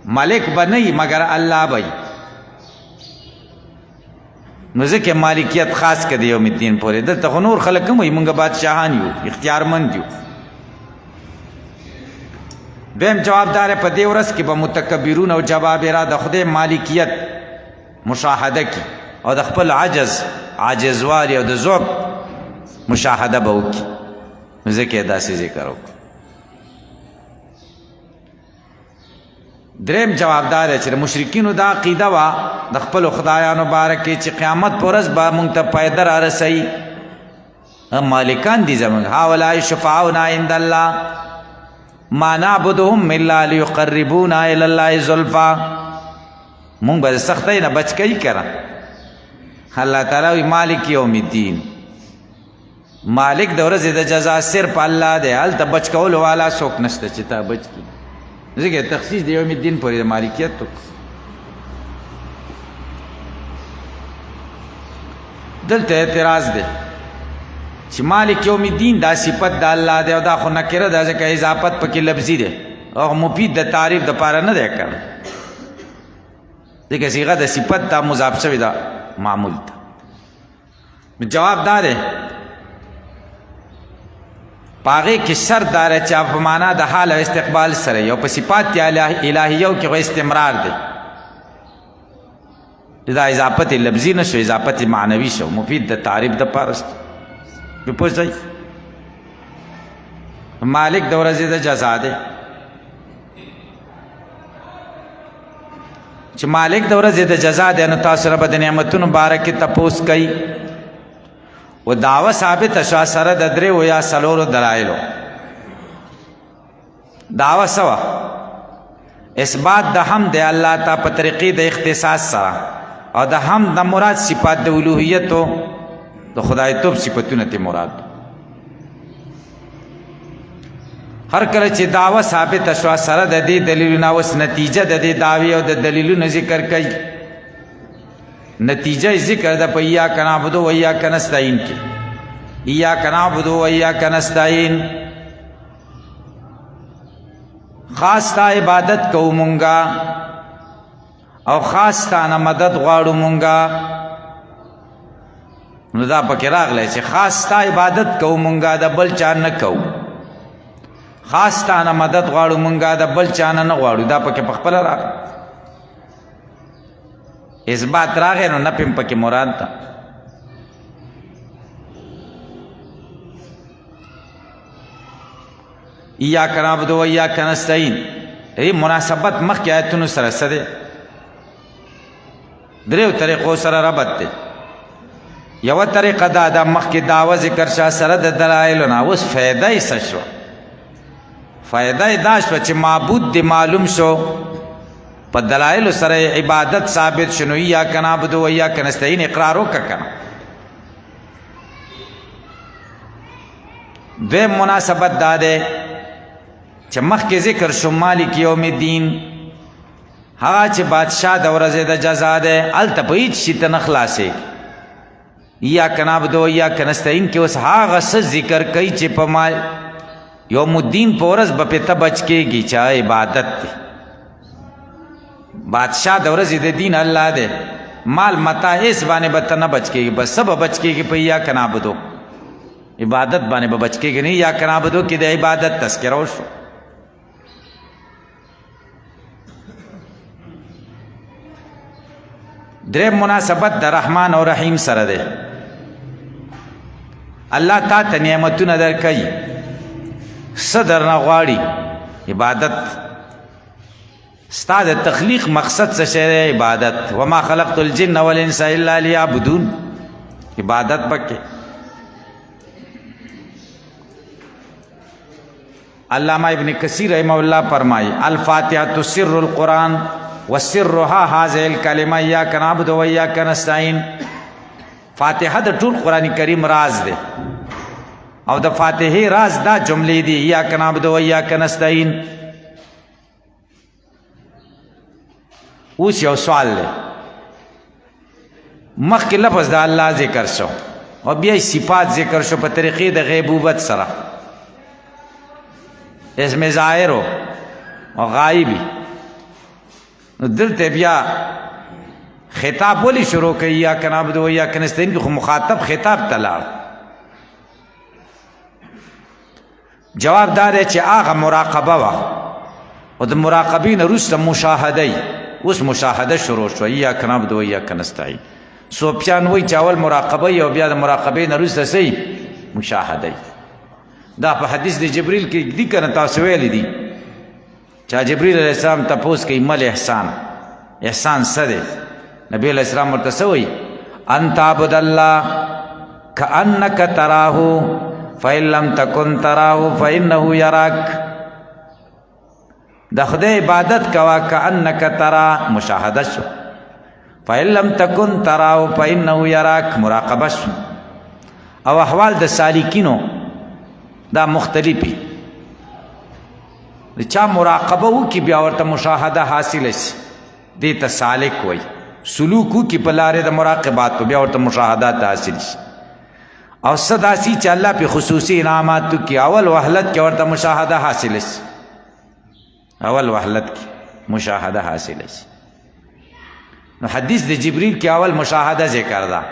A: ملک با نئی مگر اللہ بای نوزه که مالکیت خاص کده یوم الدین پوری دلتا خنور خلقم وی منگا بادشاہان یو اختیار مند یو دویم جواب دار پا دیورس کی با متکبرون و جبابرا دا خود مالکیت مشاہده کی او دا خپل عجزواری او دا ضعف مشاہده باو کی ذکر داسی ذکر ہو دریم جوابدار ہے چھ مشرکینو دا عقیدہ وا د خپل خدایانو بارکه چې قیامت پرز با مونږ ته پیدا را رسي مالکان دي زمونږ هاولای شفاعنا عند الله ما نعبدهم الا ليقربونا الى الله زلفا مونږ به سختۍ نه بچ کی کرا الله تعالی مالک یوم الدین مالک د ورځې د جزا صرف الله دی هلته بچ کول والا څوک نشته چې تا بچ کی ځکه تخصیص د یوم الدین پورې د مالکیت تو دلته اعتراض دی چې مالک یوم الدین دا صفت د الله دی او دا خو نکره ده ځکه اضافت پکې لفظي دی او مفید د تعریف د پاره نه دی کړ ځکه صيغه د صفت دا مضاف شوی دا معمول ده جواب دا دی پاغه کې سر دار چې په معنا د حال او استقبال سره یو په صفات الهیو کې استمرار دی دا اضافت لفظي نشو اضافت معنوي شو مفید د تعریف د پاره په پوښتنه مالک د ورځې د جزا دی چې مالک د ورځې د جزا دی نو تاسو رب د نعمتونو بارک تپوس کوي و دعوه ثابت شو سره د درې و یا سلورو دلایلو دعوه سوا اثبات د حمد الله تعالی په طریقې د اختصاص سره او د حمد د مراد صفات د الوهیت او د خدای توب صفاتونه ته مراد هر کله چې دعوه ثابت شو سره د دې دلیلونه اوس نتیجه د دې دعوی او د دلیلونو ذکر کوي نتیجه ذکر د پیا کنا عبدو ویا کنستاین کی یا کنا عبدو ویا کنستاین خاص تا عبادت کو مونږه او خاص تا نه مدد غواړو مونږه نو دا پکې راغلی چې خاص تا عبادت کو مونږه د بل چا نه کو خاص تا نه مدد غواړو مونږه د بل چا نه غواړو دا پکې په خپل راغلی اثبات راغی نو نپیم پکې مراد ده ایاک نعبد و ایاک نستعین ای مناسبت مخکې آیتونو سره څه دی دریو طریقو سره ربط دی یوه طریقه دا ده مخکې دعوه ذکر شوه سره د دلایلو نه اوس فایده یې څه شوه فایده یې دا شوه چې معبود دی معلوم شو په دلایلو سره عبادت ثابت شنو ایاک نعبد و ایاک نستعین اقرار وکړه کنه دویم مناسبت دا ده چې مخکې ذکر شو مالک یوم الدین هغه چې بادشاه د ورځې د جزا ده هلته په هېڅ شي ته نه خلاصې ایاک نعبد و ایاک نستعین کې اوس هغه څه ذکر کوي چې په یوم الدین په ورځ به پې ته بچ کېږي چې عبادت دی بادشاہ د ورځې د دین الله دی مال متا ایس باندې به ته نه بچ کېږي بس څه به بچ کېږي په ایاک نعبدو عبادت باندې به بچ کېږي نه ایاک نعبدو کې د عبادت تذکره وشو دریم مناسبت د رحمان او رحیم سره دی الله تا ته نعمتونه درکوي څه درنه غواړي عبادت ستا د تخلیق مقصد څه شی دی عبادت وما خلقت الجن والانس الا لیعبدون عبادت پکې علامہ ابن کثیر رحمہ اللہ فرمائی الفاتحة سر القرآن وسرها هذه الکلمه ایاک نعبد و ایاک نستعین فاتحه د ټول قرآن کریم راز دی او د فاتحه راز دا جملې دي ایاک نعبد و ایاک نستعین اوس یو سوال دی مخکې لفظ د الله ذکر شو او بیا صفات ذکر شو په طریقې د غیبوبت سره اسم ظاهر او غایبی نو دلته بیا خطاب ولی شروع کوي ایاک نعبد و ایاک نستعین کې خو مخاطب خطاب ته لاړ جواب دا دی چې هغه مراقبه وه او د مراقبې نه وروسته مشاهده اوس مشاهده شروع شو ایاک نعبد و ایاک نستعین صوفیان وایي چې اول مراقبه او بیا د مراقبې نه وروسته څه مشاهده دا په حدیث د جبریل کې دي که نه تاسو ویلی دي چا جبریل علیہ السلام تپوس کوي مل احسان احسان څه دی نبی علیہ السلام ورته څه وایي ان تعبد الله کأنک تراه فإن لم تکن تراه فإنه یراک د خدای عبادت کوا کأنک ترا مشاهده شو فإن لم تکن تراه فإنه یراک مراقبه شو او احوال د سالکینو دا مختلفی چا مراقبه وکي بیا ورته مشاهده حاصله شي دې ته سالک وایي سلوک وکي په لارې د مراقبات بیا ورته مشاهدات حاصل شي او صداسی چې الله په خصوصي انعامات کی اول وهلت کې ورته مشاهده حاصل شي اول وهلت کې مشاهده حاصل شي نو حدیث د جبريل کې اول مشاهده ذکر ده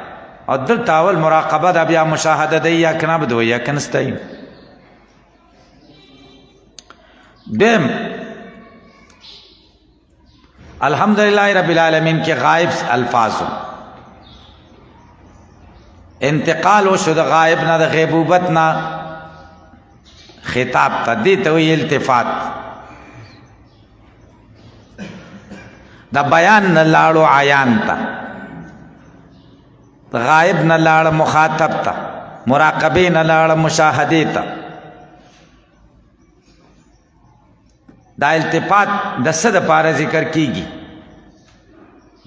A: او دلته اول مراقبه ده بیا مشاهده ده یا کنه بده یا کنستای دیم الحمدللہ رب العالمین کے غائب الفاظ انتقال و شد غائب نہ د غیبوبت نہ خطاب تا دیتا ہوئی التفات دا بیان نہ لاڑو عیان تا غائب نہ لاڑ مخاطب تا مراقبے نہ لاڑ مشاہدے تا دا التفات د صد پارا ذکر کیگی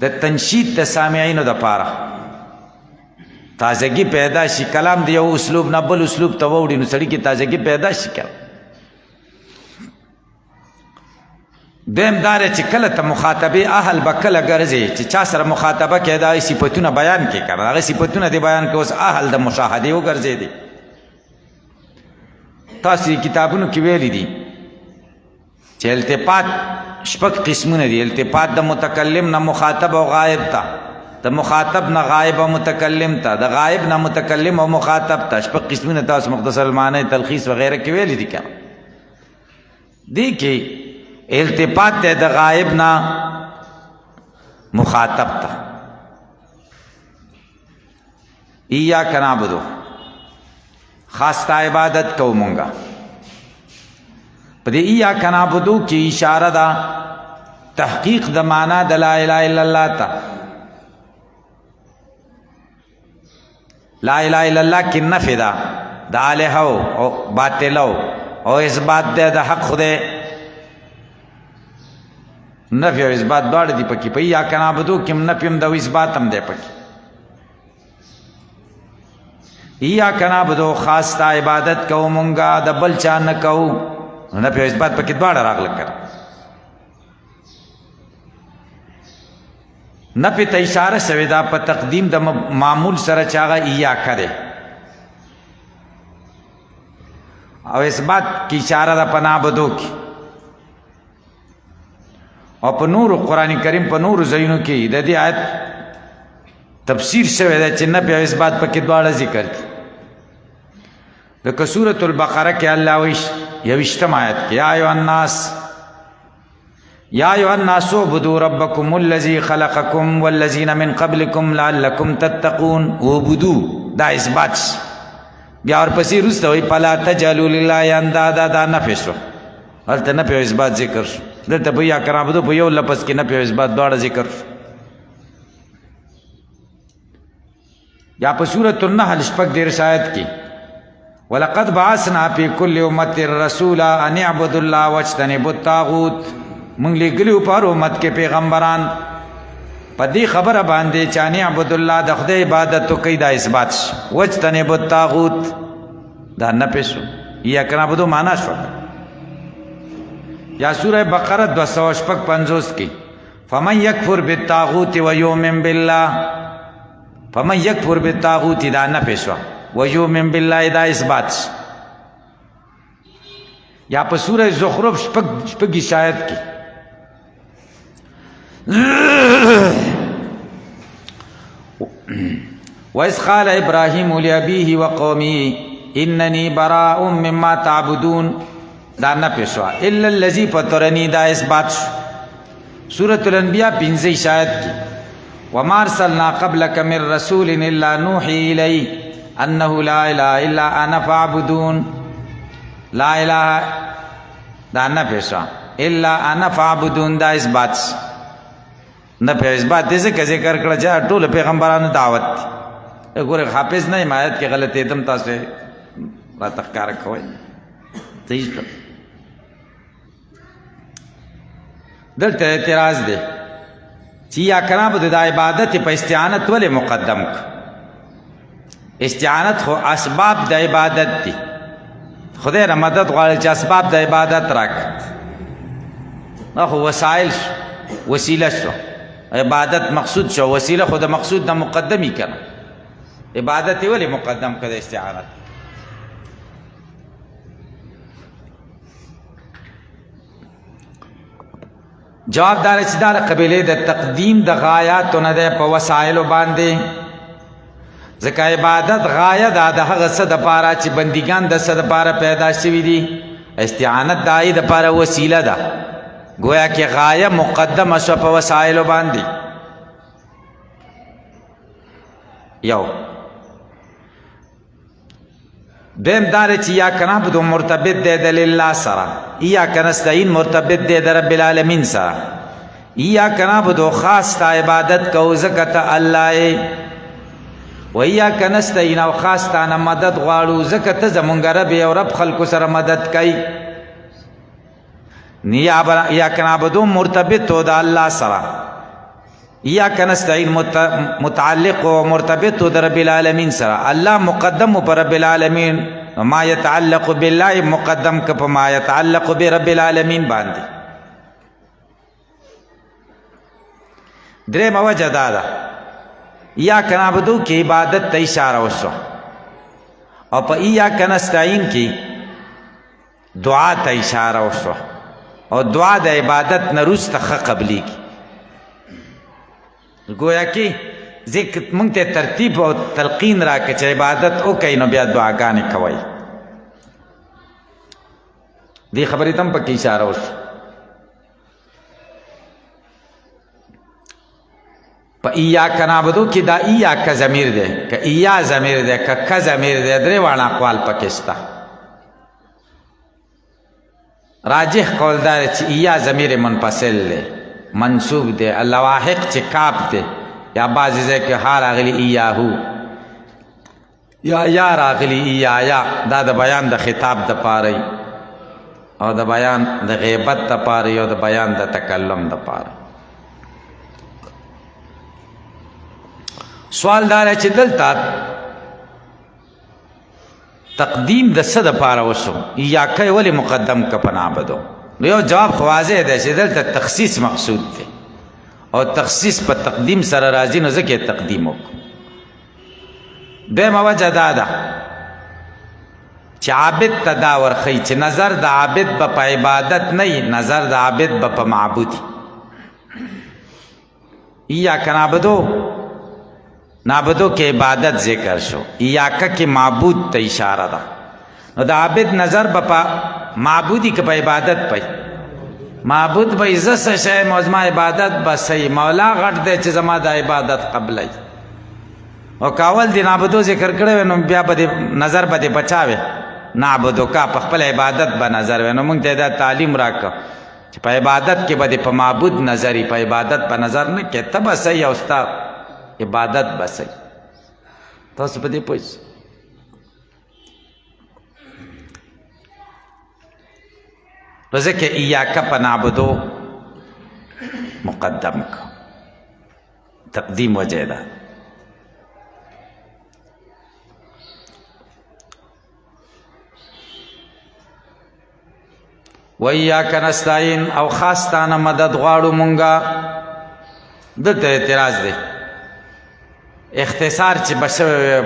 A: د تنشید د سامعینو د پارا تازگی پیدا شي کلام دی یو اسلوب نه بل اسلوب ته ووړي نو سړی کې تازگی پیدا شي کړه دیم دار چې کله ته مخاطبه اهل بکله ګرځي چې چا سره مخاطبه کېدای صفاتونه بیان کې کړه هغه صفاتونه دی بیان کې اوس اهل د مشاهده وګرځي دي تاسو کتابونو کې ویلي دي چې التفات شپږ قسمونه دي التفات د متکلم نه مخاطب او غائب تا د مخاطب نه غائب او متکلم تا د غائب نه متکلم او مخاطب تا شپږ قسمونه تاسو مختصر المعنی تلخیص وغیرہ کې ویلي دي کړه دي کې التفات د غائب نه مخاطب تا ایاک نعبد خاص تا عبادت کو مونږه په دې ایاک نعبد کې اشاره ده تحقیق د معنا د لا اله الا الله تا لا اله الا الله کې نفي ده د الہ او باطل او اثبات ده د حق خدای نفي او اثبات دواړه دي پکې په ایاک نعبد کې نفي هم د اثبات هم ده پکې ایاک نعبد خاص تا عبادت کو مونږه د بل چا نه کو نه په اثبات پکې دواړه راغله کړ نه په اشاره شوی دا په تقدیم د معمول سره چاغه ایاک ده او اثبات کی اشاره ده په نعبدو کې او په نور قرآن کریم په نور زینو کې د دې آیت تفسیر شوی ده چې نه په اثبات پکې دواړه ذکر دي لکه سورۃ البقره کې الله ویش یوشتم آیت کې یا ایها الناس اعبدوا ربکم الذی خلقکم والذین من قبلکم لعلکم تتقون اعبدوا دا اثبات بیا ورپسې وروسته وایي فلا تجعلوا لله اندادا دا نفي شو هلته نفي او اثبات ذکر شو دلته په ایاک نعبد په یو لفظ کې نفي او اثبات دواړه ذکر شو یا په سورۃ النحل شپږ دېرش آیت کې ولقد بعثنا في كل امه رسولا ان اعبدوا الله واجتنبوا الطاغوت مونږ لګلیو په امت کې پیغمبران په دې خبره باندې چې ان اعبدوا الله د خدای عبادت کوي دا اثبات واجتنبوا الطاغوت دا نه پېښو یا کنه بده معنا شو یا سوره بقره 255 کې فمن يكفر بالطاغوت ويؤمن بالله فمن يكفر بالطاغوت دا نه پېښو ويؤمن بالله دا اثبات یا په سوره زخرف شپږ آیت کې وإذ قال إبراهيم لأبيه وقومه إنني براء مما تعبدون دا نه پېښوا الا الذي فطرني دا اثبات سورة الانبیاء 15 آیت کې وما ارسلنا قبلك من رسول الا نوحي إليه انه لا اله الا انا فاعبدون لا اله دا نه پېښوا الا انا فاعبدون دا اثبات نه په اثبات دې څه ذکر کړل چې ټول پیغمبرانو دعوت وګوره حافظ نه حمایت کې غلطي دم تاسو را تخکار کوي صحیح دلته اعتراض دی چې یا کنه به د عبادت په استعانت ولې مقدم ک استعانت خو اسباب د عبادت دي خدای را مدد غواړي چې اسباب د عبادت راک نو وسایل وسیله شو عبادت مقصود شو وسیله خود مقصود نه مقدمی کړه عبادت ولی مقدم کړه استعانت. جواب دار چې دا قبیله د تقدیم د غایاتو نه ده په وسایلو باندې، ځکه عبادت غایه ده د هغه څه دپاره چې بندګان د څه دپاره پیدا شوي دي. استعانت د هغې دپاره وسیله ده، گویا کې غایه مقدمه شوه په وسایلو باندې. یو دویم داره چې ایاک نعبدو مرتبط دی د لله سره، ایاک نستعین مرتبط دی د رب العالمین سره. ایاک نعبدو خاص تا عبادت کو ځکه ته الله یې، و ایاک نستعین او خاص تا نه مدد غواړو ځکه ته زمونږ رب یې او رب خلکو سره مدد کوي. ایاک نعبدو مرتبط و د الله سره، ایاک نستعین متعلق و مرتبط د رب العالمین سره. الله مقدم پر رب العالمین، ما يتعلق بالله مقدم که په ما يتعلق برب العالمین باندې. درېمه وجه دا ده ایاک نعبدو کې عبادت ته اشاره وشوه، او په ایاک نستعین کې دعا ته اشاره وشوه، او دعا د عبادت نه وروسته ښه قبلیږي. گویا کې ذکر مونږ ته ترتیب او تلقین راکړه چې عبادت وکړئ نو بیا دعاګانې کوئ. دې خبرې ته هم پکې اشاره وشوه. په ایاک نعبدو کې دا ایاک ضمیر دی، که ایا ضمیر دی که که ضمیر دی، درې واړه اقوال پکې شته. راجح قول دا چې ایا ضمیر منفصل دی، منصوب دی. اللواحق چې کاپ دی، یا بعضې ځای کې ها راغلي ایاهو، یا راغلي ایایا، دا د بیان د خطاب دپاره او د بیان د غیبت دپاره او د بیان د تکلم دپاره. سوال دا دی چې دلته تقدیم د څه دپاره وشو؟ ایاک یې ولې مقدم که په نعبدو؟ نو یو جواب خو واضح دی چې دلته تخصیص مقصود دی، او تخصیص په تقدیم سره راځي، نو ځکه یې تقدیم وکړو. دویمه وجه دا ده چې عابد ته دا ورښیي چې نظر د عابد به په عبادت نه وي، نظر د عابد به په معبود وي. ایاک نعبدو کې عبادت ذکر شو، ایاک کې معبود ته اشاره ده. نو د عابد نظر به په معبودی که په عبادت پی، معبود به زه څه شی یم او زما عبادت به صحیح، مولا غټ دی چې زما د عبادت قبلی. او کاول دی نعبدو ذکر کړی وی نو بیا به نظر به دې بچاوې، نعبدو کا په خپل عبادت به نظر وی. نو موږ ته دا تعلیم راکړه چې په عبادت کې به دې په معبود نظر په عبادت په نظر نه کې، ته به صحیح او ستا عبادت به صحیح. تاسو په دې پوه شئ؟ نو ځکه ایاک په نعبدو مقدم کو، تقدیم وجه ده. و ایاک نستعین او خاص تانه مدد غواړو مونږه. دلته اعتراض دی، اختصار چې بشوی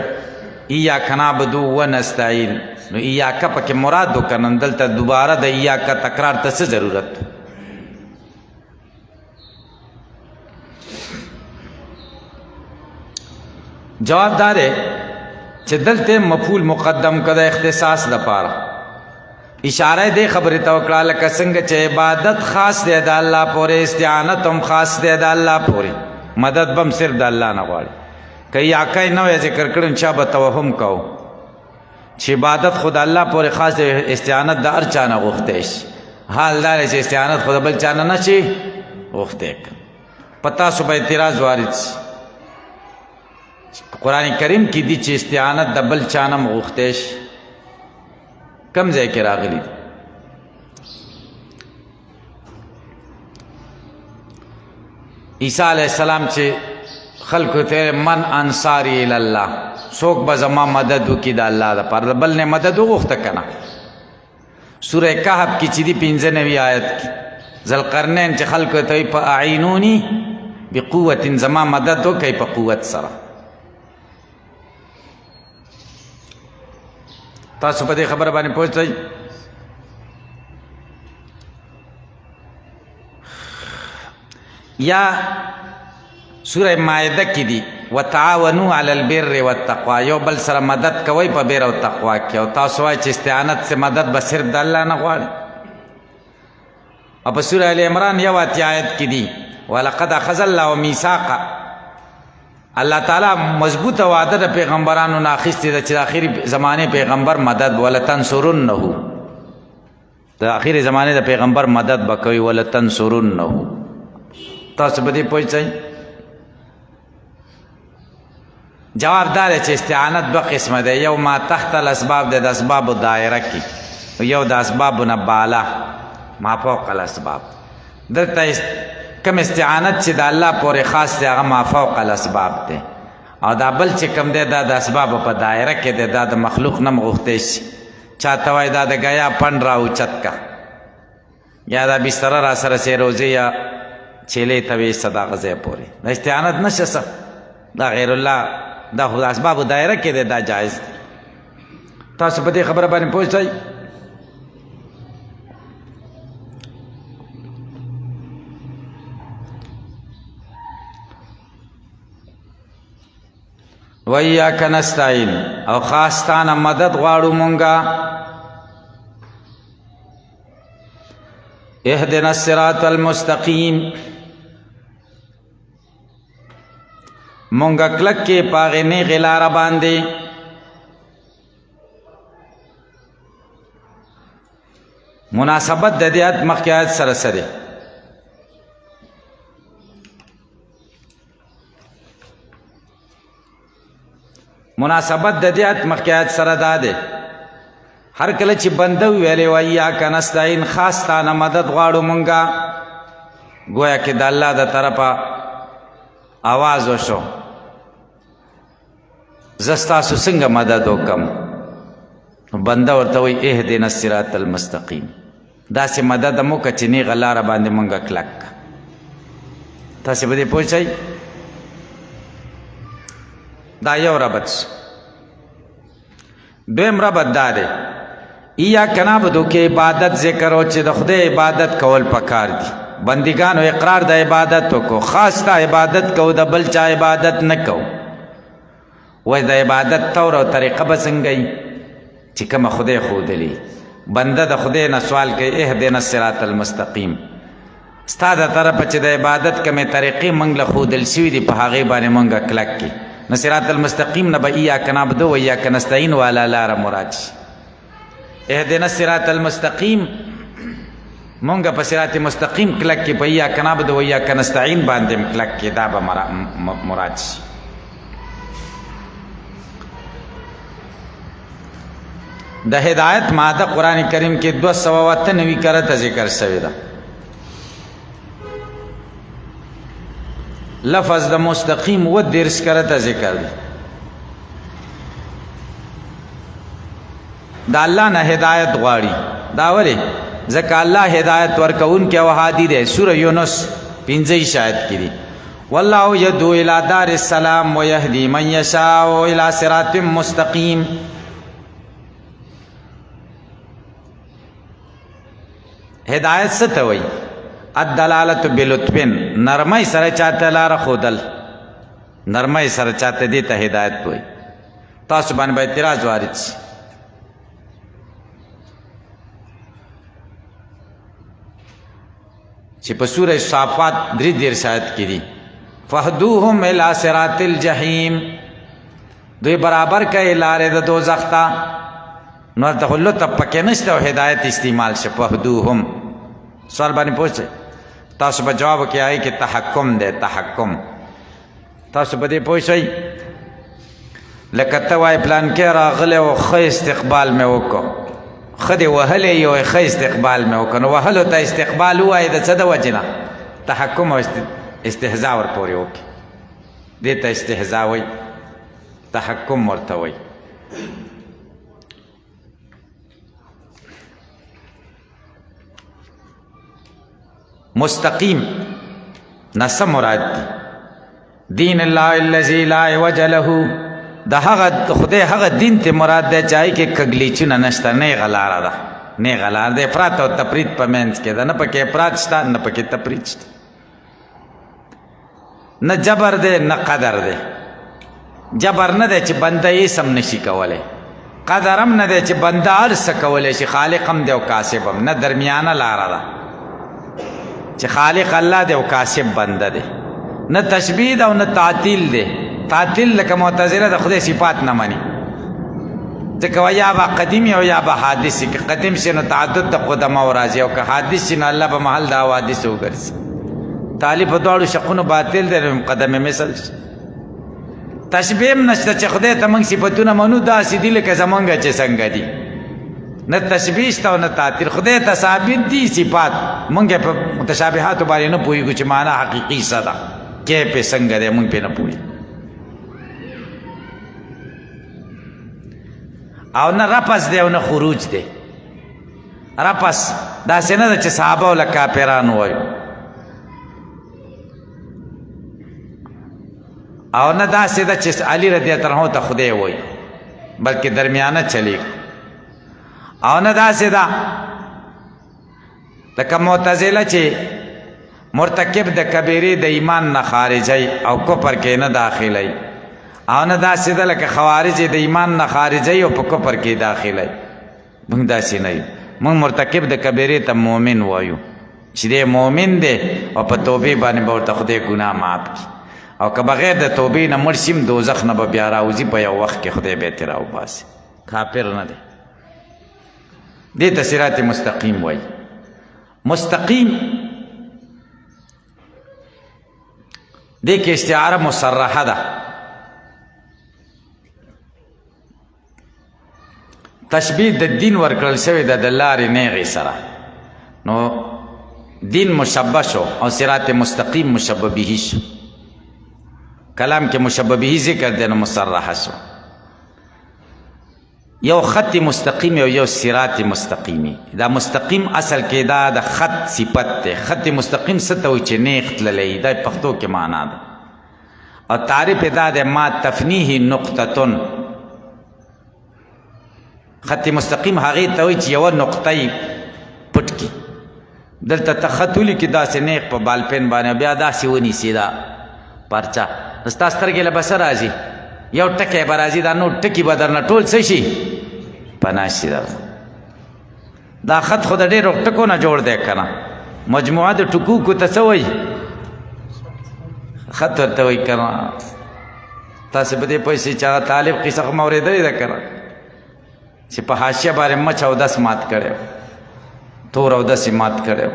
A: ایاک نعبدو و نستعین، نو ایاک پکې مراد وکنن، دلته دوباره د ایاک تکرار ته څه ضرورت؟ جواب دا دی چې دلته مفعول مقدم کړه اختصاص دپاره. اشاره دې خبرې ته وکړه لکه څنګه چې عبادت خاص دی د الله پورې، استعانت هم خاص دی د الله پورې، مدد بم صرف د الله نه غواړي. که ایاک یې نه وی ذکر کړی چا به توهم کوو چې عبادت خود الله پورې خاص دی، استعانت د هر چا نه غوښتی شي. حال دا دی چې استعانت خود بل چا نه نشي غوښتی. په تاسو به اعتراض وارد شي، قرآن کریم کې دي چې استعانت د بل چا نه هم غوښتی شي. کم ځای کې راغلي دي؟ عیسی علیه السلام چې خلکو ته من انصاری الله، څوک به زما مدد وکړي د الله دپاره، د بل نه مدد وغوښته که نه. سوره کهف کې چې دي 95 آیت کې ذوالقرنین چې خلکو ته وایي فاعینوني بقوة، زما مدد وکړئ په قوت سره. تاسو په دې خبره باندې پوه شئ. یا سوره مائده کې دي وتعاونوا علی البر والتقوا، یو بل سره مدد کوئ په بیر او تقوا کې. او تاسو وایئ چې استعانت سے مدد به صرف د الله نه غواړي. او په سوره ال عمران یو آیت کې دي ولقد اخذ الله میثاقا، الله تعالی مضبوطه وعده د پیغمبرانو نه اخیستې ده چې د اخري زمانې پیغمبر مدد ولتنصرنه، د اخري زمانې د پیغمبر مدد به کوي ولتنصرنه. تاسو به دې پوه شئ. جواب دا دی چې استعانت دوه قسمه دی، یو ما تحت الاسباب دی د اسبابو دایره کې، یو د اسبابو نه بالا ما فوق الاسباب. دلته کم استعانت چې د الله پورې خاص دی هغه ما فوق الاسباب دی، او دا بل چې کم دی دا د اسبابو په دایره کې دی، دا د مخلوق نه غوښتی شي. چاته وایي دا د ګیا پنډ را اوچت کا، یا دا بستره را سره سیروځي یا چیلې ته وایي صدا غځی پورې، دا استعانت نشه څه، دا غیر الله، دا خو د اسبابو دایره کې دی، دا جایز دی. تاسو په دې خبره باندې پوه شئ. وَإِيَّاكَ نَسْتَعِينُ، او خاص تانه مدد غواړو مونږه. اهدنا الصراط المستقیم، مونږه کلک کې پاغې نیغې لاره باندې. مناسبت د دې آیت مخکې آیت سره سره مناسبت د دې آیت مخکې آیت سره دا دی، هر کله چې بنده ویلې وایاک نستعین، خاص تانه مدد غواړو مونږه، گویا کې د الله د طرفه آواز وشو زه ستاسو څنګه مدد وکم. بنده ورته وایي اهدنا الصراط المستقیم، داسې مدد مو که چې نیغه لاره باندې مونږه کلک. تاسې به دې پوه شئ. دا یو ربط شو. دویم ربط دا دی ایاک نعبدو کې عبادت ذکر او چې د خدای عبادت کول پکار دي. بندگانو اقرار د عبادت وکړو، خاص تا عبادت کو، د بل چا عبادت نه کو. وای د عبادت طور او طریقه به څنګه وي چې کومه خدای ښودلي. بنده د خدای نه سوال کوي اهدنا الصراط المستقیم، ستا د طرفه چې د عبادت کومې طریقې موږ له ښودل شوي دي په هغې باندې موږ کلک کړي. نو صراط المستقیم نه به ایاک نعبدو و ایاک نستعین والا لاره مراد شي. اهدنا الصراط المستقیم مونږ په صراط مستقیم کلک کې، په ایاک نعبدو و ایاک نستعین باندې کلک کې، دا به مراد شي. د هدایت ماده قرآن کریم کې 298 کرته ذکر شوی ده. لفظ د مستقیم و 10 کرته ذکر دی. دا الله نه هدایت غواړي. دا ولې؟ ځکه الله هدایت ورکوونکی او هادي دی. سوره یونس 15 آیت کې دی والله یدعو الی دار السلام ویهدی من یشاء الی صراط مستقیم. هدایت څه ته وایي؟ الدلالت بلطفن، نرمۍ سره چاته لاره ښودل، نرمۍ سره چاته دې ته هدایت وایي. تاسو باندې به اعتراض وارد شي. چې په سوره صافات 3 آیت کې دي فهدوهم الی صراط الجحیم، دوی برابر کوي لارې د دوزخ ته. نو د خلو ته پکې نشته او هدایت استعمال شي. فهدوهم سوال باندې پوښتنه تاسو به جواب کې آئے کې تحکم دی. تحکم تاسو به دې پوه شئ. لکه ته وایې پلان کې راغلی او ښه استقبال مې وکړو، ښه دې وهلی یو ښه استقبال مې وکړو. نو وهلو ته استقبال ووایې د څه د وجې نه؟ تحکم او استهزا ورپورې وکړي. دې ته استهزا وایي، تحکم ورته وایي. مستقیم نسم مراد دی دین اللہ الذی لا عوج له د هغه خدای هغه دین ته مراد دی چې هغې کې کږلیچونه نشته، نیغه لاره ده، نیغه لاره ده. افراط او تفرید په منځ کې ده، نه پکې افراط شته نه پکې تفرید شته، نه جبر دی نه قدر دی. جبر نه دی چې بنده هیڅ هم نشي کولی، قدر هم نه دی چې بنده هر څه کولی شي، خالق هم دی او کاسب هم نه، درمیانه لاره ده چې خالق الله دی او کاسب بنده دی. نه تشبیه ده او نه تعطیل دی. تعطیل لکه معتزله د خدای صفات نه مني، ځکه وایي یا به قدیم او یا به حادث وي، که قدیم شي نو تعدد د قدماو راځي او که حادث شي نو الله به محل د حوادث وګرځي. تعالی په دواړو شقونو باطل دی، مقدمه مثل شي. تشبیه هم نشته چې خدای ته موږ صفتونه منو داسې دي لکه زمونږ چې څنګه دي، نه تشبیه شته او نه تعطیل. خدای ته ثابت دي صفات، موږ په متشابهاتو باندې نه پوهېږو چې معنا حقیقي څه ده، کیف یې څنګه دی، موږ پرې نه پوهېږو. او نه رپس دی او نه خروج دی. رپس داسې نه ده چې صحابه او له کافرانو وایو، او نه داسې ده چې علي رضی الله عنه ته خدای وایي، بلکې درمیانه چلیږي. او نه داسې ده لکه معتزله چې مرتکب د کبیرې د ایمان نه خارجی او کفر کې نه داخلی، او نه داسې ده لکه خوارج د ایمان نه خارجی او په کفر کې داخلی. موږ داسې نه یو، موږ مرتکب د کبیرې ته مؤمن وایو چې دی مؤمن دی او په توبې باندې به ورته خدای ګناه معاف کړي، او که بغیر د توبې نه مړ شي دوزخ نه به بیا راوځي، په یو وخت کې خدای به یې ترې راوباسي. کافر نه دی. دې ته صراط مستقیم وایي. مستقیم دې کې استعاره مصرحه ده. تشبیه د دین ورکړل شوی ده د لارې نیغې سره، نو دین مشبه شو او صراط مستقیم مشبه به شو. کلام کې مشبه به ذکر دی نو مصرحه شو. یو خط مستقیم او یو صراط مستقیمی. دا مستقیم اصل کې دا د خط صفت دی. خط مستقیم څه ته وایي چې نیغ تللی، دا پښتو کې معنا ده. او تعریف دا دی ما تفنیه نقطتون. خط مستقیم هغې ته وایي چې یوه نقطه یې پټ کړي. دلته ته خط ولیکي داسې نیغ په بالپین باندې، بیا داسې ونیسي دا پرچه، نو ستا سترګې له به څه راځي؟ یو ټکی به راځي، دا نور ټکي به درنه ټول څه شي؟ پناه شي. دا خط خو د ډېرو ټکو نه جوړ دی که نه؟ مجموعه د ټکوکو ته څه وایي؟ خط ورته وایي که نه؟ تاسې به دې پوه شئ چې هغه طالب قصه خو مې اورېدلې ده که نه، چې په حاشیه باندې مچ او دس مات کړی، تور او دس یې مات کړی،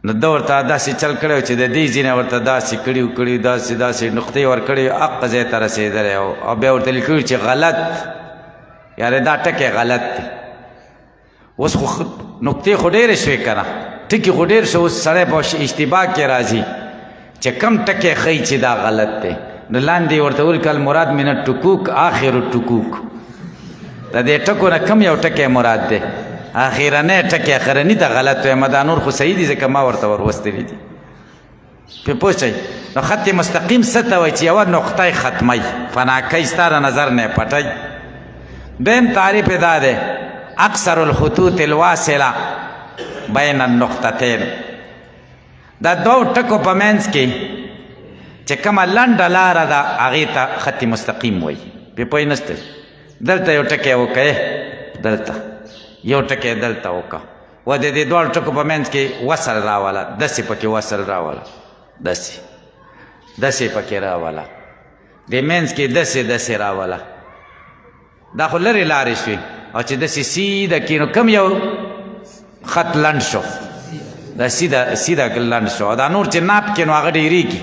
A: نو ده ورته داسې چل کړی چې د دې ځینې ورته داسې کړي داسې نقطې ورکړي، حق ځای ته رسېدلی او بیا ورته لیکلي چې غلط، یعنې دا ټکی غلط دی. اوس خو نقطې خو ډېرې شوې که نه، ټکي خو ډېر شو، اوس سړی په اشتباه کې راځي چې کم ټکی ښیي چې دا غلط دی، نو لاندې ورته ولیکل مراد من الټکوک آخر الټکوک. د دې ټکو نه کم یو ټکی مراد دی، اخیرنی ټکی اخرني ته غلط وایم، دا نور خو صحیح دي ځکه ما ورته وروستلي دي. پې پوه شئ؟ نو خط مستقیم څه ته وایي چې یوه نقطه یې ختمی، فنا کوي، ستا د نظر نه یې پټوي. دویم تعریف یې دا دی اکثر الخطوط الواصله بین النقطتین. دا دوو ټکو په منځ کې چې کومه لنډه لاره ده هغې ته خط مستقیم وایي. پې پوه نشته؟ دلته یو ټکی وکړې، دلته یو ټکی دلته وکړه، و د دې دواړو ټکو په منځ کې وصل راوله، داسې پکې وصل راوله، داسې پکې راوله، د منځ کې داسې راوله. دا خو لرې لارې شوې، او چې داسې سیده کښې نو کوم یو خط لنډ شو، دا سیده لنډ شو، او دا نور چې ناپ کې نو هغه ډېرېږي،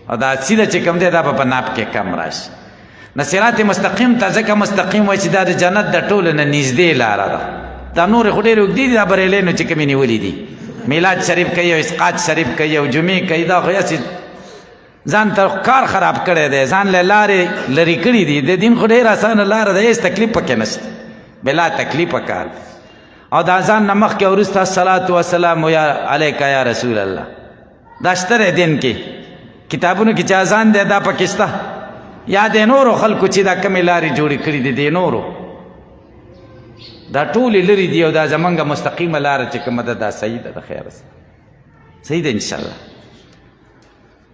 A: او دا سیده چې کوم دی دا به په ناپ کې کم راشي. نو صراط مستقیم ته ځکه مستقیم وایي چې دا د جنت د ټولو نه نږدې لاره ده. دا نورې خو ډېرې اوږدې دي، دا بریلیانو چې کومې نیولي دي، میلاد شریف کوي او اسقاط شریف کوي او جمعې کوي، دا خو هسې ځان ته کار خراب کړی دی، ځان له لارې لرې کړي دي. د دین خو ډېر اسانه لاره ده، هېڅ تکلیف پکې نشته، بلا تکلیفه کار دی. او د اذان نه مخکې او وروسته الصلاة والسلام یا علیک یا رسول الله، دا شته دی دین کې. کتابونو کې چې اذان دی دا پکې یا د نورو خلکو چې دا کمې لارې جوړې کړي دي د نورو دا ټولې لرې دي او دا زمونږ مستقیمه لاره چې کومه ده دا صحیح ده د خیر صحیح ده انشاءالله.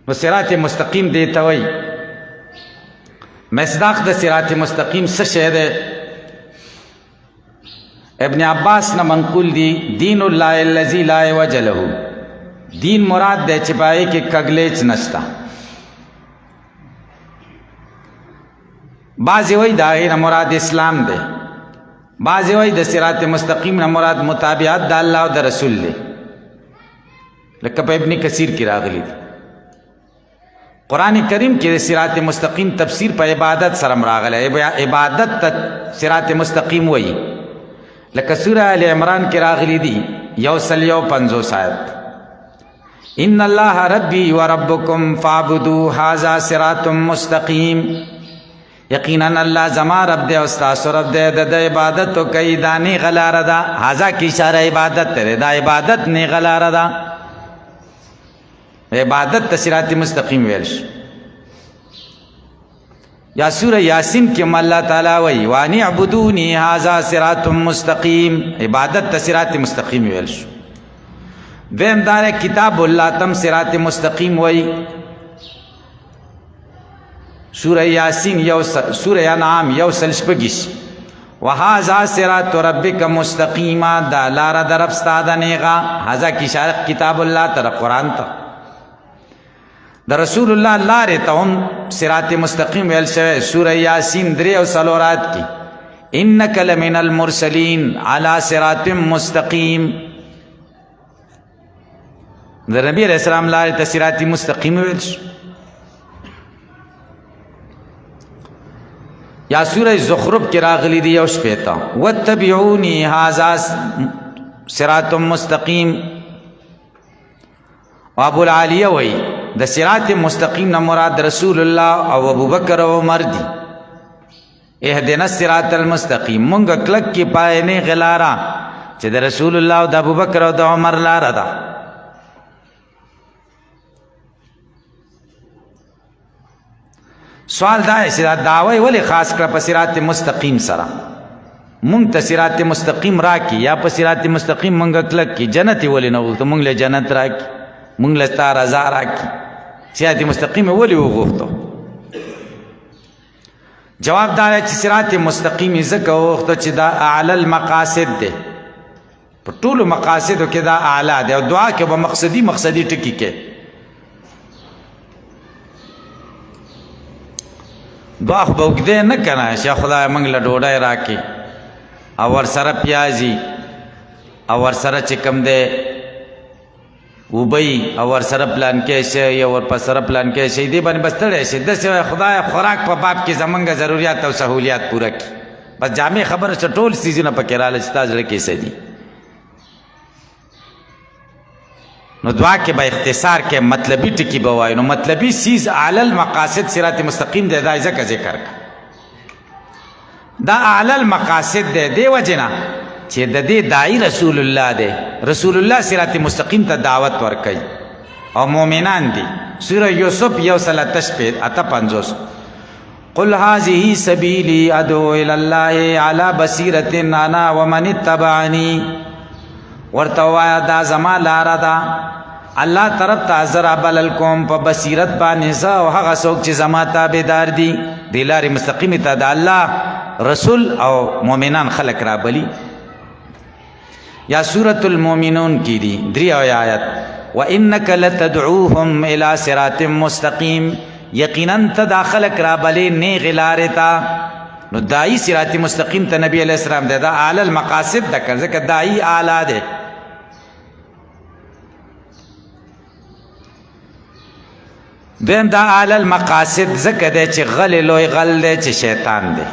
A: نو صراط مستقیم دی ته وایي مصداق د صراط مستقیم څه شی دی؟ ابن عباس نه منقول دی دین الله الذی لا عوج له، دین مراد دی چې پای کې کګلیچ نشته. بعضې وایي د هغې نه مراد اسلام دی، بعضې وایي د صراط مستقیم نه مراد متابعت د الله او د رسول دی، لکه په ابن کثیر کې راغلی دی. قرآن کریم کې د صراط مستقیم تفسیر په عبادت سره راغلی، عبادت ته صراط مستقیم وایي. لکه سوره آل عمران کې راغلی دی 150 آیت ان الله ربی و ربکم فاعبدوا هذا صراط مستقیم، یقینا الله زما رب دی او ستاسو رب دی، د عبادت کوي دا نیغه لاره ده. هذا کې اشاره عبادت ته دا عبادت نیغه لاره ده، عبادت ته صراط مستقیم ویل شو. یا سوره یاسین کې الله تعالی وایي وان اعبدونی هذا صراط مستقیم، عبادت ته صراط مستقیم ویل شو. دویم دار کتاب الله تم صراط مستقیم وایي. سوره یاسین سوره انعام 1 وهذا صراط ربک مستقیما، دا لاره د رب ستا ده نیغه. هذا کې اشاره کتاب الله ته قرآن ته د رسول الله لارې ته هم صراط مستقیم ویل شوی. سوره یاسین 3 آیات کې انک لمن المرسلین علی صراط مستقیم، د نبی علیہ السلام لارې ته صراط مستقیم ویل شو. یا سوره زخرف کې راغلی دی 1 واتبعونی هذا صراط مستقیم. او ابو العالیه وایي د صراط مستقیم نه مراد رسول الله او ابوبکر او عمر دي. اهدنا الصراط المستقیم، مونږ کلک کې پای نه غلاره چې د رسول الله او د ابوبکر او د عمر لاره ده. سوال دا چې دا دعوی ولې خاص کړه په صراط مستقیم سره؟ مونږ ته صراط مستقیم راکړي یا په صراط مستقیم مونږ کلک کې جنت ولې نه وغوښتو؟ مونږ له جنت راکړي، مونږ له ستا رضا راکړي، صراط مستقیم ولې وغوښتو؟ جواب دا دی چې صراط مستقیم ځکه وغوښتو چې دا اعلی المقاصد دی، په ټولو مقاصدو کې دا اعلی دی. او دعا کې به مقصدي ټکي کې دعا خو به اوږدې نه که نه چې خدای موږ له ډوډۍ راکړي او ورسره پیازي او ورسره چې کوم دی اوبه او ورسره پلانکی شی یا ورپسره پلانکی شی، دې باندې بس ستړی شي. داسې وایي خدای خوراک په باب کې زمونږ ضروریات او سهولیات پوره کړي. بس جامع خبره چې ټول څیزونه پکې راغله چې ستا زړه کې څه دي. نو دعا کې به اختصار کې مطلبي ټکي به وایو. نو مطلبي سیز اعلی المقاصد صراط مستقیم دی، دا ځکه ذکر کړه دا اعلی المقاصد دی. دې وجې نه چې د دې داعی رسول الله دی، رسول الله صراط مستقیم ته دعوت ورکوي او مؤمنان دي. سوره یوسف 1:58 قل هذه سبیلی ادعو الی الله علی بصیرة انا ومن اتبعنی، ورته ووایه دا زما لاره ده، الله طرف ته زه رابلل کوم په بصیرت باندې زه او هغه څوک چې زما تابعدار دي. دې لارې مستقیمې ته د الله رسول او مؤمنان خلق رابلي. یا سورة المؤمنون کی دی 3 آیات وَإِنَّكَ لَتَدْعُوهُمْ إِلَى صِرَاطٍ مُسْتَقِيمٍ، یقیناً ته خلق رابلې نیغ لارې ته. نو داعی صراط مستقیم ته نبی علیہ السلام دی، دا اعلی المقاصد ده که ځکه داعی اعلی دی. دویم دا اعلی المقاصد ځکه دی چې غل لوی غل دی چې شیطان دی.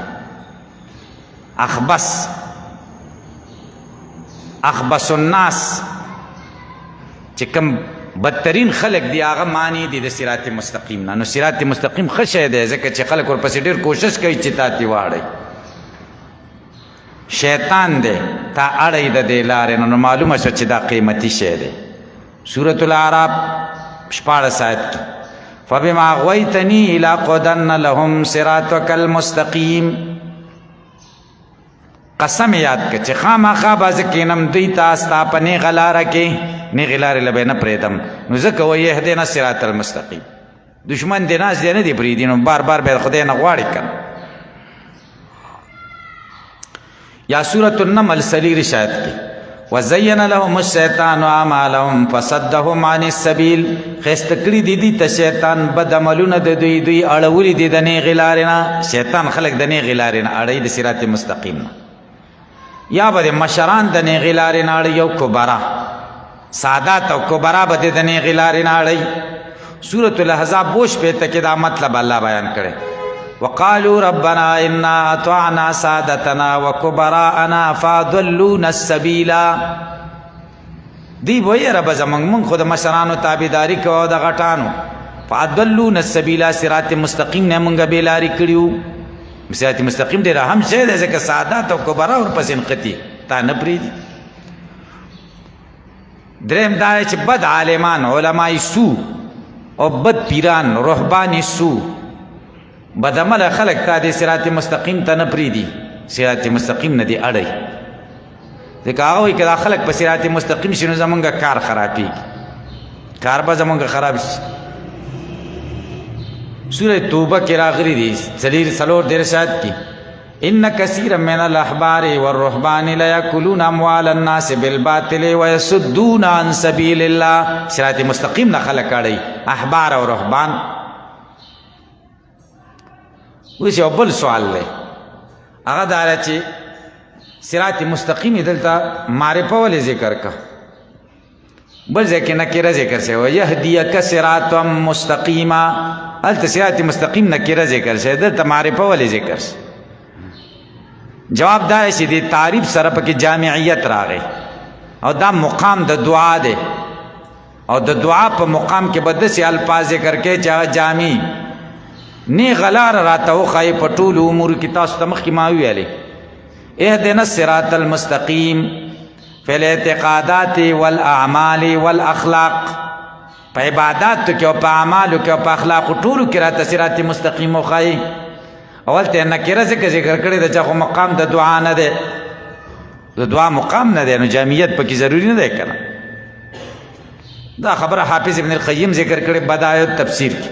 A: اخبث الناس چې کوم بدترین خلق دی هغه معنی دی د صراط مستقیم نه. نو صراط مستقیم ښه شی دی ځکه چې خلک ورپسې ډېر کوشش کوي چې تا تې واړی. شیطان دی تا اړی د دې لارې نو معلومه شوه چې دا قیمتي شی دی. سورة الاعراف 14 آیت کې فبما اغويتني لاقعدن لهم صراطك المستقيم. قسم یاد که چې خامخا باز کینم دوی ته ستا په نیغه لاره کې نیغې لارې له به نه پرېږدم. نو ځکه وایي اهدنا الصراط المستقیم. دشمن دې ناست دی نه دی پرېږدي نو بار بار به خدای نه غواړي که یا سورة النمل سلیری شاید کې وزین لهم الشیطان اعمالهم فصدهم عن السبیل. ښایسته کړي دي دي ته شیطان بد عملونه د دوی اړولي دي د نیغې لارې نه. شیطان خلک د نیغې لارې نه اړوي د صراط مستقیم نه. یا به د مشران د نیغې لارې نه اړوي او کبرا سادات او کبرا به د نیغې لارې نه اړوي. سورة الاحزاب بوش پیته کې دا مطلب الله بیان کړی. وقالوا ربنا انا اطعنا سادتنا وكبراءنا فاضلونا السبيل. دی وایي رب زمونږ مونږ خو د مشرانو تابعداري کوو د غټانو. فاضلونا السبيل صراط مستقیم نه مونږ بېلارې کړي. صراط مستقیم ډېر اهم شی دی ځکه سادات او کبرا ورپسې نښتي تا نه پرېږدي. درېیم دا دی چې بد عالمان علمای سو او بد پیران رهبان سو بد عمله خلک تا دې صراط مستقیم ته نه پرېږدي. صراط مستقیم نه دې اړوي ځکه هغه وایي که دا خلک په صراط مستقیم شي نو زمونږ کار خرابېږي. کار به زمونږ خراب شي. سورة توبہ کې راغلي دي څلور دېرش آیت کې ان کثیرا من الاحبار والرهبان لیاکلون اموال الناس بالباطل ویصدون عن سبیل الله. صراط مستقیم نه خلک اړوي احبار او رهبان. اوس یو بل سوال دی هغه دا دی چې صراط مستقیم دلته معرفه ولې ذکر کا بل ځای کې نکره ذکر شوی یهدیک صراطا مستقیما. هلته صراط مستقیم نکره ذکر شوی دلته معرفه ولې ذکر شوی. جواب دا دی چې د تعریف سره پکې جامعیت راغی او دا مقام د دعا دی او د دعا په مقام کې به داسې الفاظ ذکر کوي چې هغه جامع نیغه لاره راته وښایي په ټولو امورو کې. تاسو ته مخکې ما ویلې اهدنا الصراط المستقیم فی الاعتقادات والاعمال والاخلاق. په عباداتو کې او په اعمالو کې او په اخلاقو ټولو کې راته صراط مستقیم وښایي. اول ته نکره ذکر کړی ده چې خو مقام د دعا نه دی د دعا مقام نه دی نو جامعیت پکې ضروري نه دی که نه. دا خبره حافظ ابن القیم ذکر کړی بدایع تفسیر کې.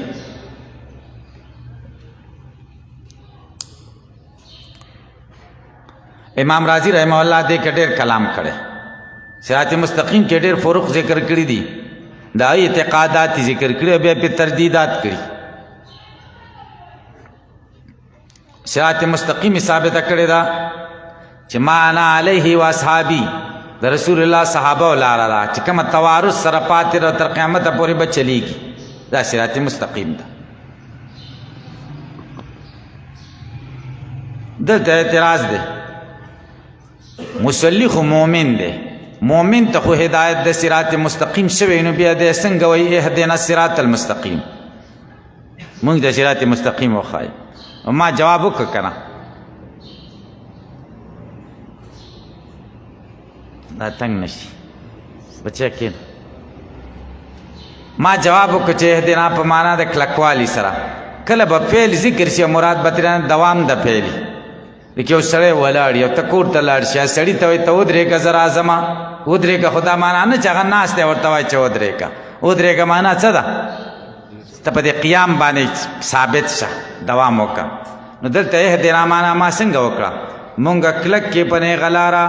A: امام رازی رحمه الله دې کې ډېر کلام کړی. صراط مستقیم کې ډېر فروق ذکر کړي دي دا اعتقادات ذکر کړي بیا په تردیدات کړي. صراط مستقیم ثابته کړې ده چې ما انا علیه و اصحابي د رسول الله صحابه لاره ده چې کومه توارث سره پاتې ده تر قیامته پورې به چلیږي. دا صراط مستقیم ده. دلته اعتراض دی مصلی خو مؤمن دی. مؤمن ته خو هدایت د صراط مستقیم شوی نو بیا دی څنګه وایي اهدنا الصراط المستقیم مونږ د صراط مستقیم وښایي. ما جواب وکړه که نه دا تنګ نشي بچه کښېنه. ما جواب وکړه چې اهدنا په معنا د کلکوالي سره کله به فعل ذکر شي مراد به ترېنه دوام د فعل لکه یو سړی ولاړ یو ته کور ته لاړ شي سړي ته وایي ته ودرېږه زه راځمه ودرېږه خو دا معنا نه چې هغه ناست دی ورته وایي چې ودرېږه. ودرېږه معنا څه ده ته په دې قیام باندې ثابت شه دوام وکړه. نو دلته اهدنا معنا ما څنګه وکړه مونږ کلک کې په نیغه لاره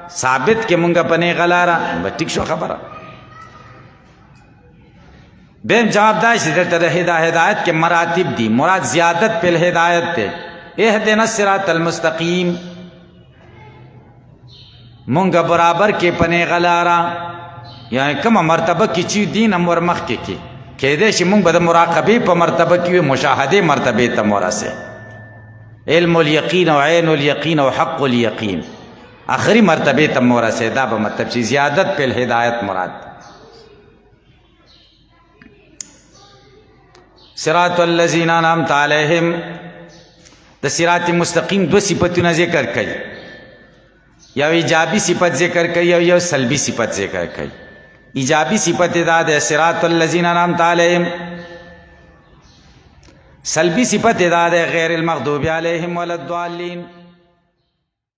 A: ثابت کې مونږ په نیغه لاره به ټیک شو خبره. بیم جواب دا چې دلته د هدایت کې مراتب دي مراد زیادت په هدایت دی. اهدنا الصراط المستقیم مونږ برابر کې په نیغه لاره یعنی کومه مرتبه کې چې دین هم ورمخکې کې کېدای شي مونږ به د مراقبې په مرتبه کې وي مشاهدې مرتبې ته ورسې علم الیقین او عین الیقین او حق الیقین آخری مرتبې ته ورسې. دا به مطلب چې زیادت په هدایت مراد. صراط الذین انعمت علیہم د صراط مستقیم دو صفتونه ذکر کوي یو ایجابي صفت ذکر کوي او یو سلبي صفت ذکر کوي. ایجابي صفت دا د صراط الذین انعمت علیہم سلبی صفت دا ده غیر المغضوب علیہم ولا الضالین